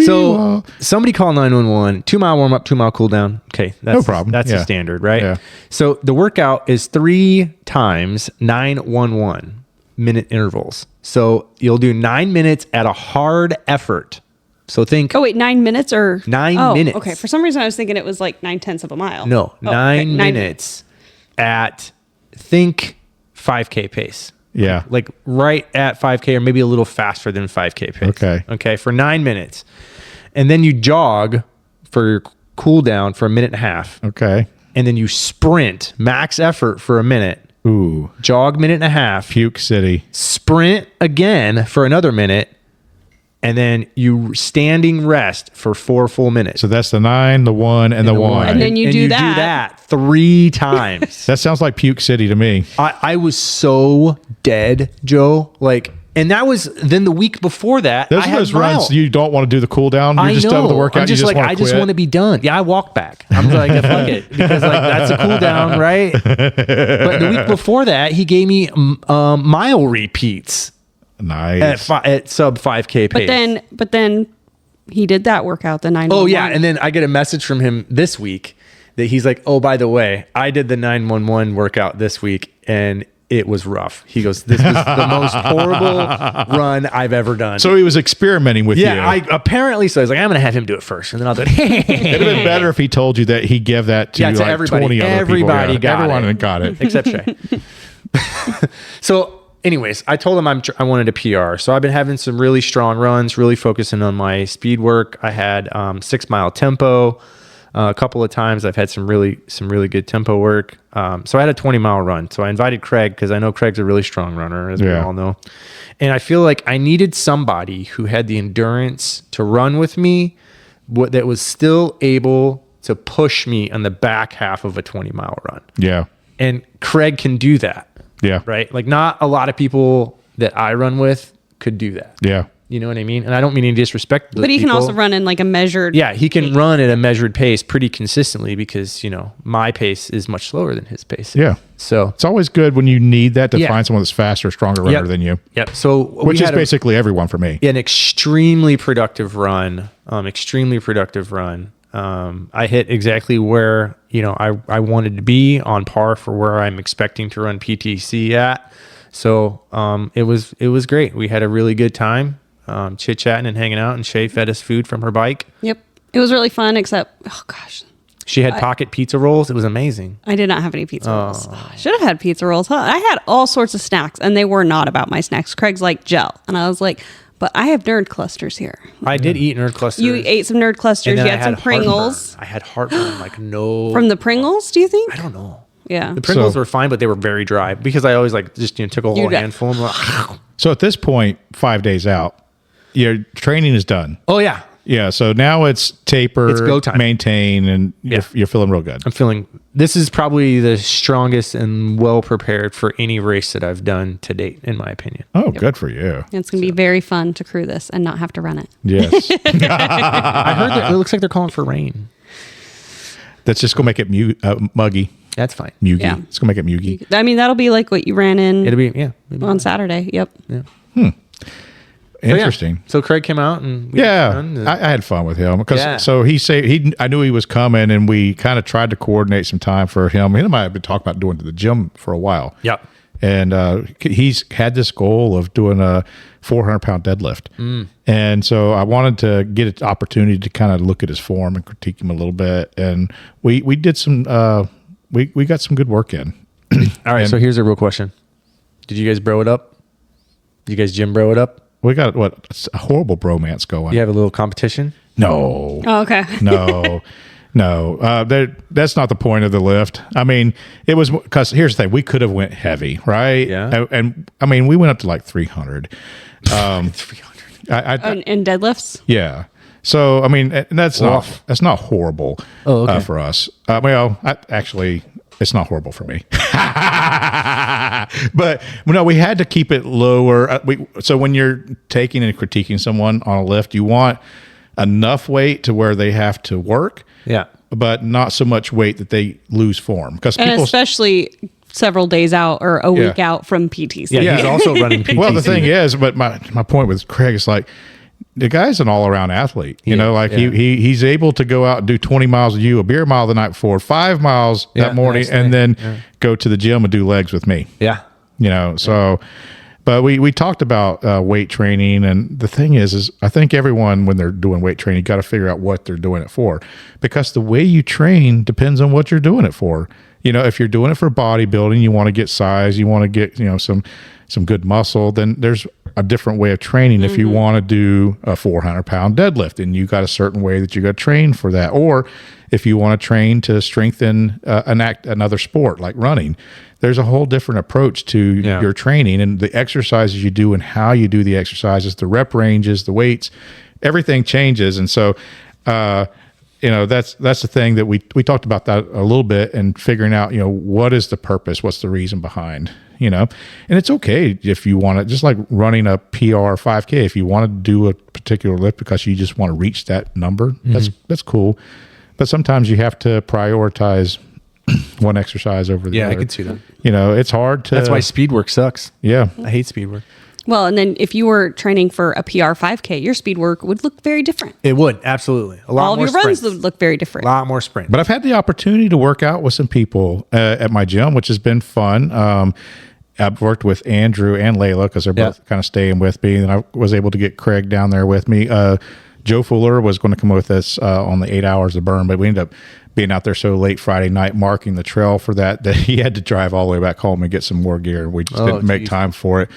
Speaker 3: So
Speaker 2: Somebody call 911. 2 mile warm up, 2 mile cool down. Okay, that's
Speaker 3: No problem.
Speaker 2: That's
Speaker 3: Yeah.
Speaker 2: the standard, right?
Speaker 3: Yeah.
Speaker 2: So the workout is 3 times 911 minute intervals. So you'll do 9 minutes at a hard effort. So think.
Speaker 4: Oh wait, 9 minutes or
Speaker 2: 9 minutes.
Speaker 4: Okay, for some reason I was thinking it was like 9/10 of a mile.
Speaker 2: No,
Speaker 4: Oh,
Speaker 2: 9 minutes at think 5K pace.
Speaker 3: Yeah.
Speaker 2: Like right at 5K or maybe a little faster than 5K pace.
Speaker 3: Okay.
Speaker 2: Okay. For 9 minutes. And then you jog for your cool down for a minute and a half.
Speaker 3: Okay.
Speaker 2: And then you sprint max effort for a minute.
Speaker 3: Ooh.
Speaker 2: Jog minute and a half.
Speaker 3: Puke City.
Speaker 2: Sprint again for another minute. And then you standing rest for 4 full minutes.
Speaker 3: So that's the 9, the 1, and the 1.
Speaker 4: And then you do that.
Speaker 2: 3 times.
Speaker 3: That sounds like Puke City to me.
Speaker 2: I was so dead, Joe. Like, and that was then the week before that.
Speaker 3: Those
Speaker 2: I
Speaker 3: are
Speaker 2: had
Speaker 3: those
Speaker 2: mile.
Speaker 3: runs you don't want to do the cool down. You're
Speaker 2: I
Speaker 3: just
Speaker 2: know.
Speaker 3: done with the workout.
Speaker 2: I'm just
Speaker 3: you
Speaker 2: like,
Speaker 3: want
Speaker 2: I
Speaker 3: to
Speaker 2: just
Speaker 3: quit.
Speaker 2: want to be done. Yeah, I walk back. I'm like, fuck it, because like that's a cool down, right? But the week before that, he gave me mile repeats
Speaker 3: Nice.
Speaker 2: at sub 5K pace.
Speaker 4: But then he did that workout, the 911.
Speaker 2: Oh yeah, and then I get a message from him this week that he's like, "Oh, by the way, I did the 911 workout this week, and it was rough." He goes, "This was the most horrible run I've ever done."
Speaker 3: So he was experimenting with you.
Speaker 2: yeah, I apparently so. I was like, "I'm gonna have him do it first, and then I'll do it."
Speaker 3: It'd have been better if he told you that he gave that to,
Speaker 2: Yeah, to
Speaker 3: like
Speaker 2: everybody.
Speaker 3: 20 other
Speaker 2: Everybody
Speaker 3: people.
Speaker 2: got
Speaker 3: Everyone
Speaker 2: it.
Speaker 3: got it.
Speaker 2: Except Shae. So, anyways, I told him I wanted a PR. So I've been having some really strong runs, really focusing on my speed work. I had 6 mile tempo. A couple of times I've had some really good tempo work. So I had a 20 mile run. So I invited Craig because I know Craig's a really strong runner, as we all know. And I feel like I needed somebody who had the endurance to run with me, that was still able to push me on the back half of a 20 mile run.
Speaker 3: Yeah.
Speaker 2: And Craig can do that.
Speaker 3: Yeah.
Speaker 2: Right? Like not a lot of people that I run with could do that.
Speaker 3: Yeah.
Speaker 2: You know what I mean? And I don't mean any disrespect to those
Speaker 4: But he can
Speaker 2: people.
Speaker 4: also run in like a measured.
Speaker 2: Yeah, he can run at a measured pace pretty consistently because, my pace is much slower than his pace.
Speaker 3: Yeah.
Speaker 2: So,
Speaker 3: It's always good when you need that to
Speaker 2: Yeah.
Speaker 3: find someone that's faster, stronger runner
Speaker 2: Yep.
Speaker 3: than you.
Speaker 2: yep. So,
Speaker 3: Which is basically everyone for me.
Speaker 2: an extremely productive run. I hit exactly where, I wanted to be, on par for where I'm expecting to run PTC at. So, it was great. We had a really good time. Chit-chatting and hanging out, and Shae fed us food from her bike.
Speaker 4: Yep. It was really fun, except, oh gosh,
Speaker 2: She had pocket pizza rolls. It was amazing.
Speaker 4: I did not have any pizza rolls. I should have had pizza rolls. Huh? I had all sorts of snacks, and they were not about my snacks. Craig's like gel. And I was like, but I have nerd clusters here.
Speaker 2: I did eat nerd clusters.
Speaker 4: You ate some nerd clusters.
Speaker 2: and
Speaker 4: You
Speaker 2: then
Speaker 4: had some Pringles.
Speaker 2: Heartburn. I had heartburn, like no.
Speaker 4: From the Pringles, do you think?
Speaker 2: I don't know.
Speaker 4: Yeah.
Speaker 2: The Pringles
Speaker 3: So-
Speaker 2: were fine, but they were very dry because I always just took a whole
Speaker 4: You'd-
Speaker 2: handful. And like,
Speaker 3: So at this point, 5 days out, your training is done.
Speaker 2: oh yeah,
Speaker 3: Yeah. So now it's taper,
Speaker 2: It's go time.
Speaker 3: maintain, and you're feeling real good.
Speaker 2: I'm feeling. This is probably the strongest and well prepared for any race that I've done to date, in my opinion.
Speaker 3: Oh, good for you.
Speaker 4: It's going to be very fun to crew this and not have to run it.
Speaker 3: Yes.
Speaker 2: I heard that it looks like they're calling for rain.
Speaker 3: That's just going to make it muggy.
Speaker 2: That's fine.
Speaker 3: Mugy.
Speaker 4: Yeah.
Speaker 3: It's going to make it muggy.
Speaker 4: I mean, that'll be like what you ran in
Speaker 2: It'll be maybe
Speaker 4: on Saturday. Yep.
Speaker 3: Interesting.
Speaker 2: So Craig came out and we
Speaker 3: Yeah,
Speaker 2: had fun.
Speaker 3: I had fun with him because
Speaker 2: Yeah.
Speaker 3: so I knew he was coming, and we kind of tried to coordinate some time for him. He and I have been talking about doing to the gym for a while.
Speaker 2: Yep.
Speaker 3: And he's had this goal of doing a 400-pound deadlift, and so I wanted to get an opportunity to kind of look at his form and critique him a little bit. And we did some we got some good work in.
Speaker 2: All right. So here's a real question: did you guys bro it up? Did you guys gym bro it up?
Speaker 3: We got a horrible bromance going.
Speaker 2: You have a little competition?
Speaker 3: No.
Speaker 4: Oh, okay.
Speaker 3: No. That's not the point of the lift. I mean, it was because here's the thing: we could have went heavy, right?
Speaker 2: Yeah.
Speaker 3: And I mean, we went up to like 300.
Speaker 2: 300.
Speaker 4: And deadlifts?
Speaker 3: Yeah. So, I mean, and that's not horrible for us. Actually, it's not horrible for me. But no, we had to keep it lower. So when you're taking and critiquing someone on a lift, you want enough weight to where they have to work.
Speaker 2: Yeah.
Speaker 3: But not so much weight that they lose form.
Speaker 4: And especially several days out or a week out from PTC.
Speaker 2: Yeah, he's also running PTC.
Speaker 3: Well, the thing is, but my point with Craig is like, the guy's an all-around athlete. He's able to go out and do 20 miles with you, a beer mile the night before, 5 miles that morning, and then go to the gym and do legs with me.
Speaker 2: Yeah.
Speaker 3: But we talked about weight training, and the thing is I think everyone, when they're doing weight training, got to figure out what they're doing it for, because the way you train depends on what you're doing it for. If you're doing it for bodybuilding, you want to get size, you want to get some good muscle, then there's a different way of training. If you want to do a 400-pound deadlift, and you got a certain way that you got to train for that, or if you want to train to strengthen another sport like running, there's a whole different approach to your training and the exercises you do and how you do the exercises, the rep ranges, the weights, everything changes. And so, that's the thing that we talked about that a little bit, and figuring out, what is the purpose? What's the reason behind, and it's okay if you want to, just like running a PR 5K, if you want to do a particular lift because you just want to reach that number, that's cool. But sometimes you have to prioritize one exercise over the other.
Speaker 2: Yeah, I can see that.
Speaker 3: It's hard to.
Speaker 2: That's why speed work sucks.
Speaker 3: Yeah.
Speaker 2: I hate speed work.
Speaker 4: Well, and then if you were training for a PR 5K, your speed work would look very different.
Speaker 2: It would, absolutely.
Speaker 4: All of your runs would look very different.
Speaker 2: A lot more sprints.
Speaker 3: But I've had the opportunity to work out with some people at my gym, which has been fun. I've worked with Andrew and Layla because they're both kind of staying with me, and I was able to get Craig down there with me. Joe Fuller was going to come with us on the 8 hours of burn, but we ended up being out there so late Friday night marking the trail for that he had to drive all the way back home and get some more gear. We just didn't make time for it.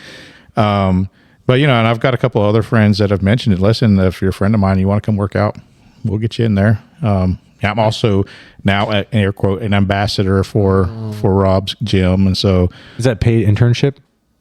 Speaker 3: But and I've got a couple of other friends that have mentioned it. Listen, if you're a friend of mine, you want to come work out, we'll get you in there. I'm also now at air quote an ambassador for Rob's gym, and so
Speaker 2: is that paid internship?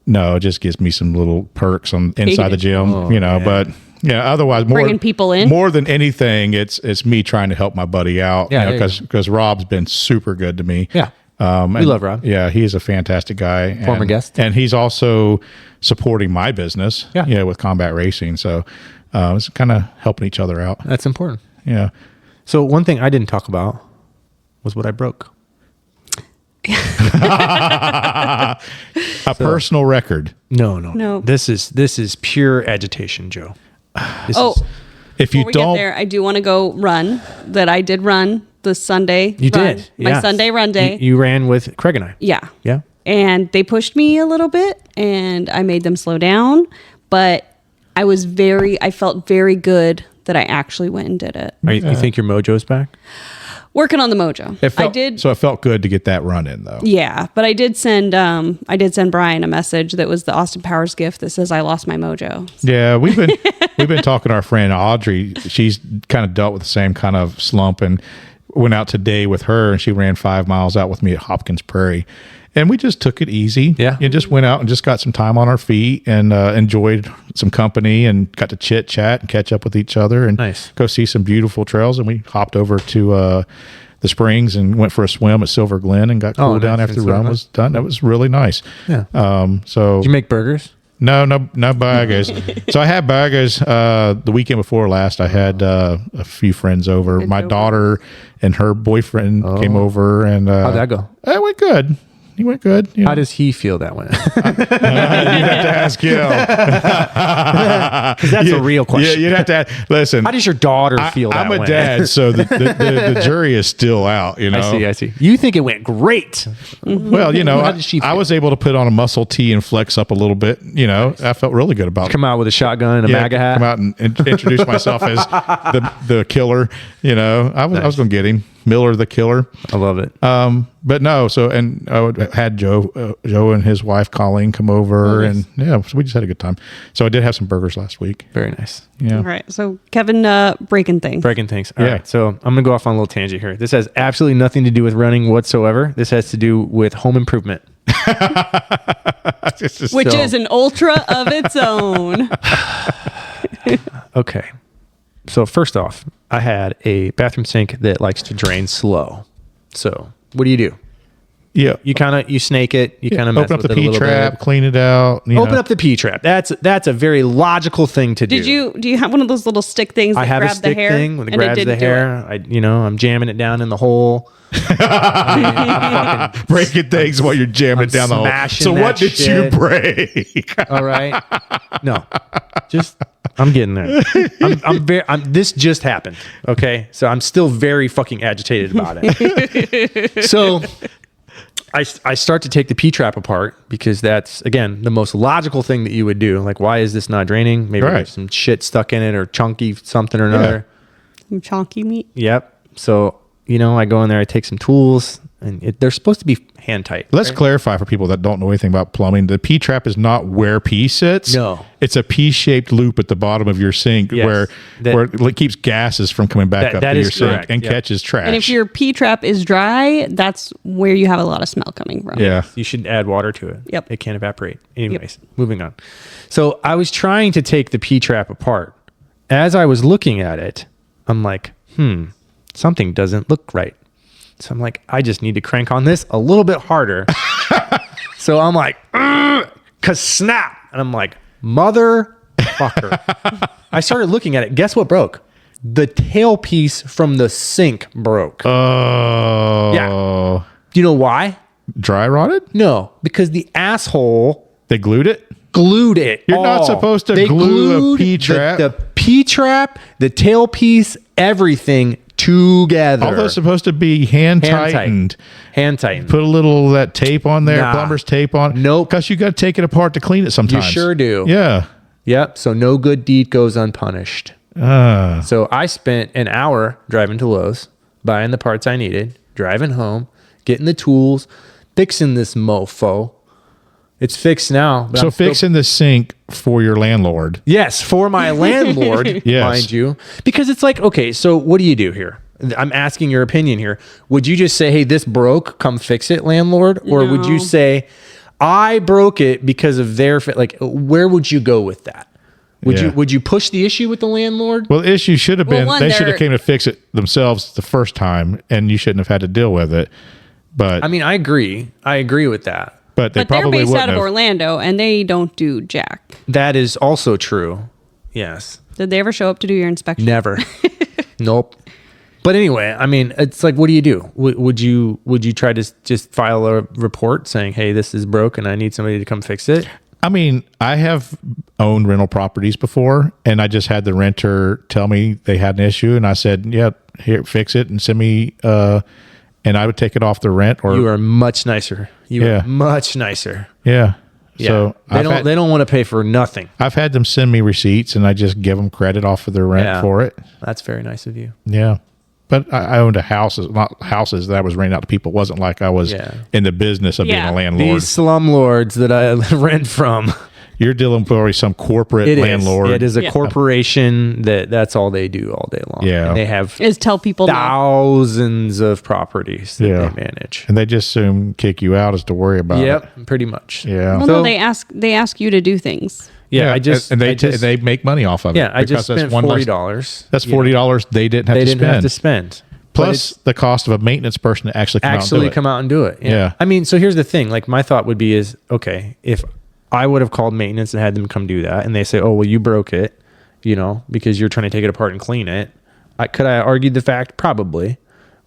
Speaker 3: No, it just gives me some little perks inside the gym, But otherwise,
Speaker 4: bringing people in
Speaker 3: more than anything, it's me trying to help my buddy out. Because Rob's been super good to me.
Speaker 2: Yeah. We love Rob.
Speaker 3: Yeah, he is a fantastic guy.
Speaker 2: Former guest.
Speaker 3: And he's also supporting my business with combat racing. So it's kind of helping each other out.
Speaker 2: That's important.
Speaker 3: Yeah.
Speaker 2: So one thing I didn't talk about was what I broke.
Speaker 3: A personal record.
Speaker 2: No. This is pure agitation, Joe.
Speaker 3: If you
Speaker 4: before we get there, I do want to go run. That I did run the Sunday.
Speaker 2: You did.
Speaker 4: My Sunday run day.
Speaker 2: You ran with Craig and I.
Speaker 4: Yeah.
Speaker 2: Yeah.
Speaker 4: And they pushed me a little bit, and I made them slow down. But I felt very good that I actually went and did it.
Speaker 2: You think your mojo's back?
Speaker 4: Working on the mojo.
Speaker 3: I did. So it felt good to get that run in, though.
Speaker 4: Yeah, but I did send Brian a message that was the Austin Powers gift that says I lost my mojo.
Speaker 3: Yeah, we've been talking to our friend Audrey. She's kind of dealt with the same kind of slump, and went out today with her, and she ran 5 miles out with me at Hopkins Prairie. And we just took it easy.
Speaker 2: Yeah.
Speaker 3: And just went out and just got some time on our feet, and enjoyed some company, and got to chit chat and catch up with each other, and go see some beautiful trails. And we hopped over to the springs and went for a swim at Silver Glen and got cooled down after the run was done. That was really nice.
Speaker 2: Yeah.
Speaker 3: So
Speaker 2: did you make burgers?
Speaker 3: No burgers. So I had burgers the weekend before last. I had a few friends over. My daughter and her boyfriend came over, and
Speaker 2: how'd that go?
Speaker 3: It went good. He went good.
Speaker 2: How does he feel that went?
Speaker 3: You'd have to ask him.
Speaker 2: Because that's a real question.
Speaker 3: Yeah, you'd have to ask. Listen.
Speaker 2: How does your daughter feel that way?
Speaker 3: I'm a dad, so the jury is still out,
Speaker 2: I see. You think it went great.
Speaker 3: Well,
Speaker 2: how did she feel?
Speaker 3: I was able to put on a muscle tee and flex up a little bit. I felt really good about it.
Speaker 2: Come out with a shotgun and a MAGA hat.
Speaker 3: Come out and introduce myself as the killer. I was going to get him. Miller the Killer.
Speaker 2: I love it.
Speaker 3: But no, and I had Joe and his wife Colleen come over, and so we just had a good time. So I did have some burgers last week.
Speaker 2: Very nice.
Speaker 3: Yeah.
Speaker 4: All right. So Kevin, breaking things.
Speaker 2: All right. So I'm going to go off on a little tangent here. This has absolutely nothing to do with running whatsoever. This has to do with home improvement.
Speaker 4: Which is an ultra of its own.
Speaker 2: Okay. So first off, I had a bathroom sink that likes to drain slow. So what do?
Speaker 3: Yeah.
Speaker 2: You snake it. You kind of mess
Speaker 3: open up
Speaker 2: with
Speaker 3: the
Speaker 2: it a
Speaker 3: P
Speaker 2: little
Speaker 3: trap,
Speaker 2: bit.
Speaker 3: clean it out.
Speaker 2: Open up the P trap. That's a very logical thing to do.
Speaker 4: Do you have one of those little stick things that
Speaker 2: I have
Speaker 4: grab
Speaker 2: a stick
Speaker 4: the hair?
Speaker 2: thing when it
Speaker 4: and
Speaker 2: grabs the
Speaker 4: didn't do it?
Speaker 2: hair. I'm jamming it down in the hole. I'm fucking
Speaker 3: breaking things while you're jamming
Speaker 2: I'm
Speaker 3: it down the hole.
Speaker 2: smashing
Speaker 3: So what
Speaker 2: that
Speaker 3: did you
Speaker 2: shit.
Speaker 3: break?
Speaker 2: all right. No, just I'm getting there. This just happened. Okay, so I'm still very fucking agitated about it. So I start to take the P trap apart because that's again the most logical thing that you would do. Like, why is this not draining? Maybe
Speaker 3: Right.
Speaker 2: there's some shit stuck in it or chunky something or another.
Speaker 4: Some chonky meat.
Speaker 2: Yep. So I go in there, I take some tools, and they're supposed to be hand tight.
Speaker 3: Let's
Speaker 2: right?
Speaker 3: clarify for people that don't know anything about plumbing. The P trap is not where pee sits.
Speaker 2: No.
Speaker 3: It's a P-shaped loop at the bottom of your sink
Speaker 2: Yes.
Speaker 3: where it keeps gases from coming back up
Speaker 2: that
Speaker 3: to
Speaker 2: is
Speaker 3: your sink
Speaker 2: correct.
Speaker 3: and
Speaker 2: Yep.
Speaker 3: catches trash.
Speaker 4: And if your P trap is dry, that's where you have a lot of smell coming from.
Speaker 3: yeah.
Speaker 2: You should add water to it.
Speaker 4: Yep.
Speaker 2: It can't evaporate. Anyways, moving on. So I was trying to take the P trap apart. As I was looking at it, I'm like, something doesn't look right. So I'm like, I just need to crank on this a little bit harder. So I'm like, cause snap. And I'm like, motherfucker. I started looking at it. Guess what broke? The tailpiece from the sink broke.
Speaker 3: Oh.
Speaker 2: Yeah. Do you know why?
Speaker 3: Dry rotted?
Speaker 2: No, because the asshole
Speaker 3: They glued it?
Speaker 2: glued it.
Speaker 3: You're not
Speaker 2: all.
Speaker 3: supposed to
Speaker 2: They
Speaker 3: glue a
Speaker 2: glued
Speaker 3: P-trap.
Speaker 2: The P-trap, the tailpiece, everything together.
Speaker 3: All those supposed to be hand tightened.
Speaker 2: Hand tightened.
Speaker 3: Put a little of that tape on there,
Speaker 2: Nah.
Speaker 3: plumber's tape on.
Speaker 2: Nope.
Speaker 3: Because you got to take it apart to clean it sometimes.
Speaker 2: sure do.
Speaker 3: Yeah.
Speaker 2: Yep. So no good deed goes unpunished. So I spent an hour driving to Lowe's, buying the parts I needed, driving home, getting the tools, fixing this mofo. It's fixed now. But
Speaker 3: So
Speaker 2: I'm still-
Speaker 3: fixing the sink for your landlord.
Speaker 2: Yes, for my landlord,
Speaker 3: Yes.
Speaker 2: mind you. Because it's like, okay, so what do you do here? I'm asking your opinion here. Would you just say, hey, this broke, come fix it, landlord? Or would you
Speaker 4: No.
Speaker 2: say, I broke it because of their like where would you go with that?
Speaker 3: Yeah.
Speaker 2: Would you push the issue with the landlord?
Speaker 3: Well, the issue should have
Speaker 4: Well,
Speaker 3: been
Speaker 4: one,
Speaker 3: they should have
Speaker 4: they're-
Speaker 3: came to fix it themselves the first time, and you shouldn't have had to deal with it. But
Speaker 2: I mean, I agree. I agree with that.
Speaker 3: but they
Speaker 4: But they're
Speaker 3: probably
Speaker 4: based
Speaker 3: wouldn't
Speaker 4: out of
Speaker 3: have.
Speaker 4: Orlando, and they don't do jack.
Speaker 2: That is also true. Yes.
Speaker 4: Did they ever show up to do your inspection?
Speaker 2: Never. Nope. But anyway, I mean, it's like, what do you do? Would you try to just file a report saying, hey, this is broke and I need somebody to come fix it?
Speaker 3: I mean, I have owned rental properties before, and I just had the renter tell me they had an issue, and I said, "Yeah, here, fix it, and send me." And I would take it off the rent, or
Speaker 2: You are much nicer. You
Speaker 3: Yeah.
Speaker 2: are much nicer.
Speaker 3: yeah.
Speaker 2: Yeah.
Speaker 3: So
Speaker 2: they don't want to pay for nothing.
Speaker 3: I've had them send me receipts, and I just give them credit off of their rent
Speaker 2: Yeah.
Speaker 3: for it.
Speaker 2: That's very nice of you.
Speaker 3: Yeah. But I owned a house, not houses that I was renting out to people. It wasn't like I was
Speaker 2: Yeah.
Speaker 3: in the business of being
Speaker 4: Yeah.
Speaker 3: a landlord.
Speaker 2: These slumlords that I rent from.
Speaker 3: You're dealing with probably some corporate
Speaker 2: It is.
Speaker 3: landlord.
Speaker 2: It is a
Speaker 4: Yeah.
Speaker 2: corporation that's all they do all day long.
Speaker 3: Yeah.
Speaker 2: And they have
Speaker 4: Is tell people no.
Speaker 2: thousands of properties that
Speaker 3: Yeah.
Speaker 2: they manage.
Speaker 3: And they just soon kick you out as to worry about it.
Speaker 2: Yep, pretty much.
Speaker 3: Yeah.
Speaker 4: Well,
Speaker 2: So-
Speaker 4: no, they ask you to do things.
Speaker 2: Yeah, I just
Speaker 3: and
Speaker 2: I just,
Speaker 3: they make money off of it.
Speaker 2: yeah, I just
Speaker 3: because
Speaker 2: spent
Speaker 3: one less-
Speaker 2: $40.
Speaker 3: That's $40 they didn't have
Speaker 2: They
Speaker 3: to
Speaker 2: didn't
Speaker 3: spend.
Speaker 2: have to spend. But
Speaker 3: Plus
Speaker 2: it's
Speaker 3: the cost of a maintenance person to actually
Speaker 2: come out and do it.
Speaker 3: Yeah.
Speaker 2: I mean, so here's the thing. Like my thought would be is, okay, if I would have called maintenance and had them come do that, and they say, oh, well, you broke it, because you're trying to take it apart and clean it. Could I argue the fact? Probably.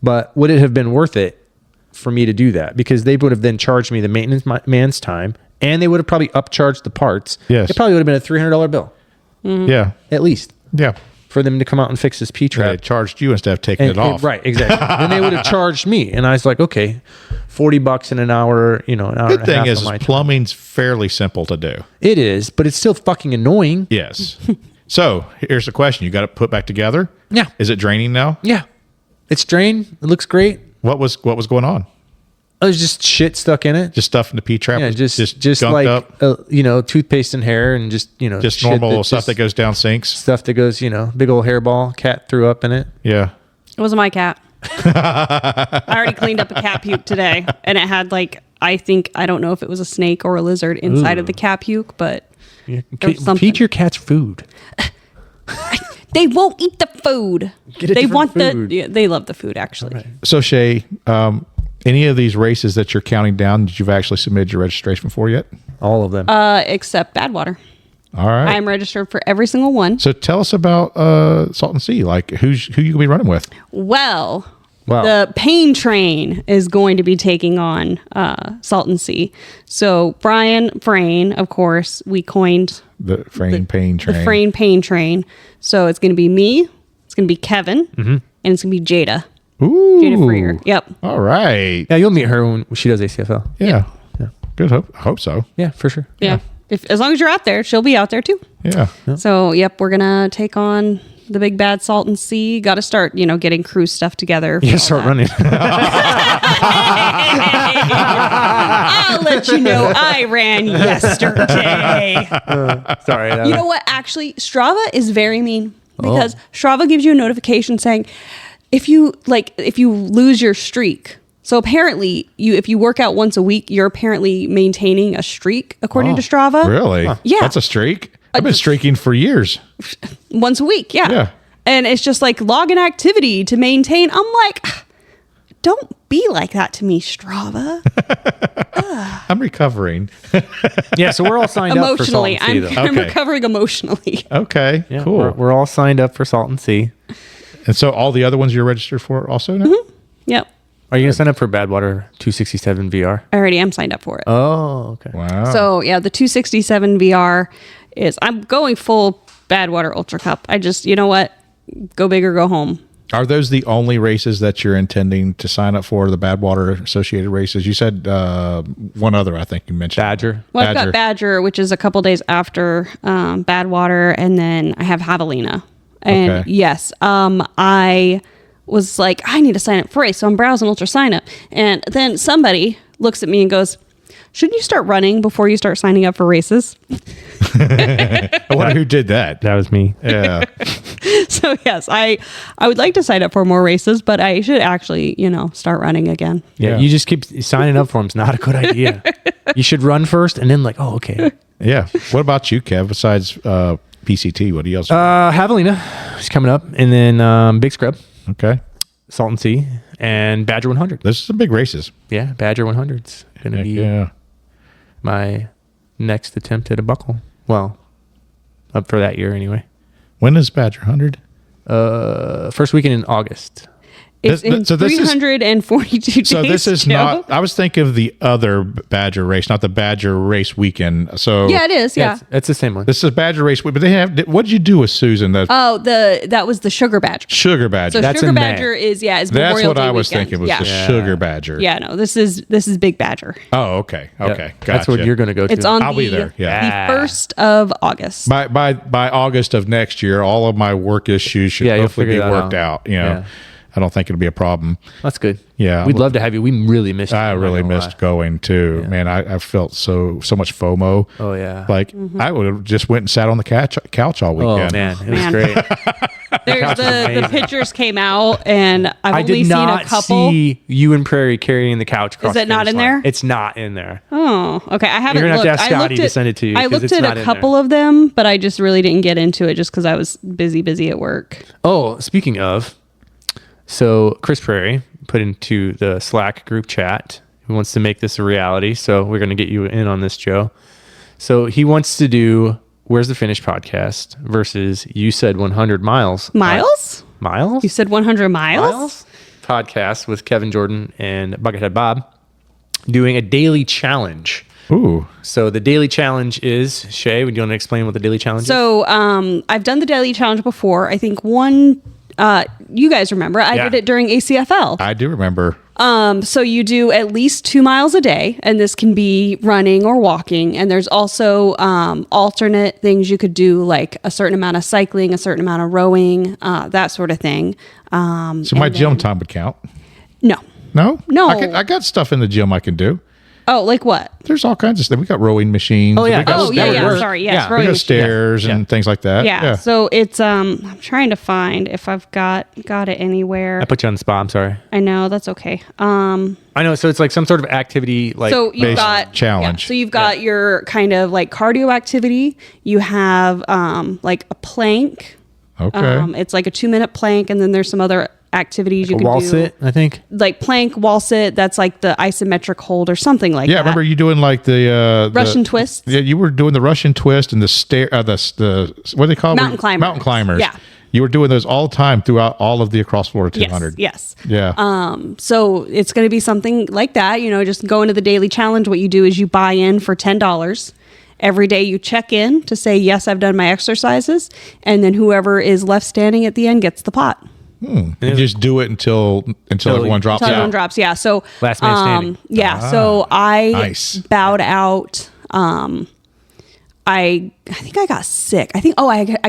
Speaker 2: But would it have been worth it for me to do that? Because they would have then charged me the maintenance man's time, and they would have probably upcharged the parts.
Speaker 3: Yes.
Speaker 2: It probably would have been a $300 bill,
Speaker 3: Yeah.
Speaker 2: at least,
Speaker 3: Yeah.
Speaker 2: for them to come out and fix this
Speaker 3: They
Speaker 2: P-trap.
Speaker 3: charged you instead of taking it off.
Speaker 2: Right, exactly. And they would have charged me. And I was like, okay, $40 in an hour, an hour
Speaker 3: Good
Speaker 2: and a
Speaker 3: thing
Speaker 2: half
Speaker 3: is
Speaker 2: of my time.
Speaker 3: plumbing's fairly simple to do.
Speaker 2: It is, but it's still fucking annoying.
Speaker 3: Yes. So here's the question: you got it put back together?
Speaker 2: Yeah.
Speaker 3: Is it draining now?
Speaker 2: Yeah. It's drained. It looks great.
Speaker 3: What was going on?
Speaker 2: There's just shit stuck in it.
Speaker 3: Just stuff in the P trap?
Speaker 2: Yeah, just
Speaker 3: gunked
Speaker 2: like
Speaker 3: up?
Speaker 2: toothpaste and hair and just
Speaker 3: Just
Speaker 2: shit
Speaker 3: normal stuff that goes down sinks.
Speaker 2: stuff that goes, big old hairball. Cat threw up in it.
Speaker 3: Yeah.
Speaker 4: It wasn't my cat. I already cleaned up a cat puke today, and it had I don't know if it was a snake or a lizard inside of the cat puke, but there was something.
Speaker 2: Feed your cats food.
Speaker 4: They won't eat the food.
Speaker 2: Get a
Speaker 4: They
Speaker 2: different
Speaker 4: want
Speaker 2: food.
Speaker 4: they love the food actually.
Speaker 2: Right.
Speaker 3: So Shae, any of these races that you're counting down that you've actually submitted your registration for yet?
Speaker 2: All of them.
Speaker 4: Except Badwater.
Speaker 3: All right.
Speaker 4: I'm registered for every single one.
Speaker 3: So tell us about Salton Sea. Like who you gonna be running with?
Speaker 4: Well,
Speaker 2: Wow.
Speaker 4: the Pain Train is going to be taking on Salton Sea. So Brian Frayne, of course, we coined
Speaker 3: The Pain Train.
Speaker 4: the Frayne Pain Train. So it's going to be me, it's going to be Kevin, and it's going to be Jada.
Speaker 3: Ooh.
Speaker 4: Jada Freer. Yep.
Speaker 3: All right.
Speaker 2: Yeah, you'll meet her when she does ACFL.
Speaker 3: Yeah. Good. Hope so.
Speaker 2: Yeah, for sure.
Speaker 4: Yeah. As long as you're out there, she'll be out there too.
Speaker 3: Yeah.
Speaker 4: So, yep, we're going to take on the big bad Salton Sea. Got to start, getting crew stuff together.
Speaker 2: Yeah, start running.
Speaker 4: I'll let you know I ran yesterday.
Speaker 2: Sorry.
Speaker 4: You know what? Actually, Strava is very mean because Strava gives you a notification saying if you lose your streak. So apparently, if you work out once a week, you're apparently maintaining a streak according to Strava.
Speaker 3: Really?
Speaker 4: Yeah.
Speaker 3: That's a streak. I've been streaking for years.
Speaker 4: Once a week, yeah.
Speaker 3: Yeah.
Speaker 4: And it's just like log an activity to maintain. I'm like, don't be like that to me, Strava.
Speaker 3: I'm recovering.
Speaker 2: Yeah, so we're all signed up for Salton
Speaker 4: Emotionally,
Speaker 2: Sea, though.
Speaker 4: I'm
Speaker 3: Okay.
Speaker 4: recovering emotionally.
Speaker 3: Okay.
Speaker 2: Yeah,
Speaker 3: Cool.
Speaker 2: We're all signed up for Salton Sea.
Speaker 3: And so all the other ones you're registered for also now?
Speaker 4: Mm-hmm. Yep.
Speaker 2: Are you going to sign up for Badwater 267 VR?
Speaker 4: I already am signed up for it.
Speaker 2: Oh, okay.
Speaker 3: Wow.
Speaker 4: So yeah, the 267 VR I'm going full Badwater Ultra Cup. I just, you know what? Go big or go home.
Speaker 3: Are those the only races that you're intending to sign up for, the Badwater associated races? You said one other, I think you mentioned.
Speaker 2: Badger.
Speaker 4: Well, I've got Badger, which is a couple days after Badwater, and then I have Javelina. And
Speaker 3: Okay.
Speaker 4: yes, I was like, I need to sign up for a race. So I'm browsing Ultra Sign Up. And then somebody looks at me and goes, shouldn't you start running before you start signing up for races?
Speaker 3: I wonder who did that.
Speaker 2: That was me.
Speaker 3: Yeah.
Speaker 4: So yes, I would like to sign up for more races, but I should actually, start running again.
Speaker 2: Yeah,
Speaker 3: Yeah.
Speaker 2: you just keep signing up for them. It's not a good idea. You should run first and then okay.
Speaker 3: Yeah. What about you, Kev? Besides PCT, what do you else?
Speaker 2: Javelina is coming up. And then Big Scrub,
Speaker 3: Okay.
Speaker 2: Salton Sea, and Badger 100.
Speaker 3: Those are some big races.
Speaker 2: Yeah, Badger 100's going to
Speaker 3: Heck
Speaker 2: be
Speaker 3: yeah.
Speaker 2: my next attempt at a buckle. Well, up for that year anyway.
Speaker 3: When is Badger 100?
Speaker 2: First weekend in August.
Speaker 4: It's in
Speaker 3: So this is-
Speaker 4: 342 days.
Speaker 3: So this is
Speaker 4: Joe.
Speaker 3: not, I was thinking of the other Badger race, not the Badger race weekend. So
Speaker 4: Yeah, it is. Yeah.
Speaker 2: It's the same one.
Speaker 3: this is Badger race week, but they have, what did you do with Susan? The
Speaker 4: Oh, that was the Sugar Badger.
Speaker 3: Sugar Badger.
Speaker 4: So
Speaker 2: That's
Speaker 4: Sugar
Speaker 2: in May.
Speaker 4: Badger is
Speaker 3: That's
Speaker 4: Memorial
Speaker 3: what
Speaker 4: Day
Speaker 3: I was
Speaker 4: weekend.
Speaker 3: thinking was
Speaker 4: yeah.
Speaker 3: the Sugar Badger.
Speaker 4: Yeah, no, this is Big Badger.
Speaker 3: Oh, okay.
Speaker 2: Yep.
Speaker 3: Okay.
Speaker 2: That's what
Speaker 3: Gotcha.
Speaker 2: you're going to go to.
Speaker 4: It's on
Speaker 3: I'll be there, yeah.
Speaker 4: the 1st of August.
Speaker 3: By August of next year, all of my work issues should
Speaker 2: Yeah, you'll
Speaker 3: hopefully be
Speaker 2: figure that
Speaker 3: worked
Speaker 2: out.
Speaker 3: out.
Speaker 2: Yeah.
Speaker 3: I don't think it'll be a problem.
Speaker 2: That's good.
Speaker 3: Yeah.
Speaker 2: We'd love to have you. We really missed you.
Speaker 3: I
Speaker 2: I'm not
Speaker 3: really
Speaker 2: gonna
Speaker 3: missed
Speaker 2: lie.
Speaker 3: going too.
Speaker 2: Yeah.
Speaker 3: Man, I felt so much FOMO.
Speaker 2: Oh, yeah.
Speaker 3: Like I would have just went and sat on the couch all
Speaker 2: Oh,
Speaker 3: weekend.
Speaker 2: man. It was
Speaker 4: Man.
Speaker 2: great.
Speaker 4: There's
Speaker 2: couch is
Speaker 4: the
Speaker 2: amazing.
Speaker 4: pictures came out, and I've
Speaker 2: I
Speaker 4: only
Speaker 2: did
Speaker 4: seen
Speaker 2: not
Speaker 4: a couple.
Speaker 2: see you and Prairie carrying the couch across
Speaker 4: Is it
Speaker 2: the
Speaker 4: not
Speaker 2: finish
Speaker 4: in
Speaker 2: line.
Speaker 4: there?
Speaker 2: It's not in there.
Speaker 4: Oh, okay. I haven't
Speaker 2: You're gonna have
Speaker 4: looked.
Speaker 2: to ask
Speaker 4: I
Speaker 2: Scotty
Speaker 4: looked
Speaker 2: to
Speaker 4: at,
Speaker 2: send it to you,
Speaker 4: I
Speaker 2: 'cause
Speaker 4: looked
Speaker 2: it's
Speaker 4: at
Speaker 2: not
Speaker 4: a
Speaker 2: in
Speaker 4: couple
Speaker 2: there.
Speaker 4: of them, but I just really didn't get into it just because I was busy at work.
Speaker 2: Oh, speaking of, so Chris Prairie put into the Slack group chat who wants to make this a reality. So we're going to get you in on this, Joe. So he wants to do Where's the Finish podcast versus You Said 100 Miles.
Speaker 4: Miles?
Speaker 2: Miles?
Speaker 4: You said 100 miles?
Speaker 2: Podcast with Kevin Jordan and Buckethead Bob doing a daily challenge.
Speaker 3: Ooh.
Speaker 2: So the daily challenge is, Shae, would you want to explain what the daily challenge is?
Speaker 4: So I've done the daily challenge before. I think you guys remember, I
Speaker 2: Yeah.
Speaker 4: did it during ACFL.
Speaker 3: I do remember.
Speaker 4: So you do at least 2 miles a day, and this can be running or walking. And there's also alternate things you could do, like a certain amount of cycling, a certain amount of rowing, that sort of thing.
Speaker 3: So my gym time would count.
Speaker 4: No.
Speaker 3: No?
Speaker 4: No.
Speaker 3: I got stuff in the gym I can do.
Speaker 4: Oh, like what?
Speaker 3: There's all kinds of stuff. We got rowing machines.
Speaker 2: Oh, yeah.
Speaker 3: We got,
Speaker 4: Oh, yeah,
Speaker 2: that would
Speaker 4: yeah.
Speaker 2: work.
Speaker 4: Sorry. Yes.
Speaker 2: Yeah.
Speaker 3: we
Speaker 4: rowing
Speaker 3: got
Speaker 4: machine.
Speaker 3: stairs
Speaker 2: Yeah.
Speaker 3: and things like that.
Speaker 4: Yeah. So it's I'm trying to find if I've got it anywhere.
Speaker 2: I put you on the spot. I'm sorry.
Speaker 4: I know that's okay.
Speaker 2: I know. So it's like some sort of activity. Like
Speaker 4: So you've
Speaker 3: based
Speaker 4: got
Speaker 3: challenge.
Speaker 4: Yeah, so you've got your kind of like cardio activity. You have like a plank,
Speaker 3: Okay.
Speaker 4: It's like a 2-minute plank, and then there's some other activities you can
Speaker 2: wall
Speaker 4: do.
Speaker 2: sit, I think.
Speaker 4: Like plank, wall sit. That's like the isometric hold or something like that.
Speaker 3: Yeah, remember you doing like the
Speaker 4: Russian twists?
Speaker 3: Yeah, you were doing the Russian twist and the stair. The what do they call it?
Speaker 4: Mountain climbers.
Speaker 3: Mountain climbers.
Speaker 4: Yeah.
Speaker 3: You were doing those all the time throughout all of the Across Florida 200.
Speaker 4: Yes.
Speaker 3: Yeah.
Speaker 4: So it's going to be something like that. Just go into the daily challenge. What you do is you buy in for $10. Every day you check in to say, yes, I've done my exercises. And then whoever is left standing at the end gets the pot.
Speaker 3: You just do it until everyone drops
Speaker 4: Until
Speaker 3: out.
Speaker 4: everyone drops. Yeah. So
Speaker 2: Last man standing.
Speaker 4: Yeah. So I
Speaker 3: Nice.
Speaker 4: bowed out. I think I got sick. I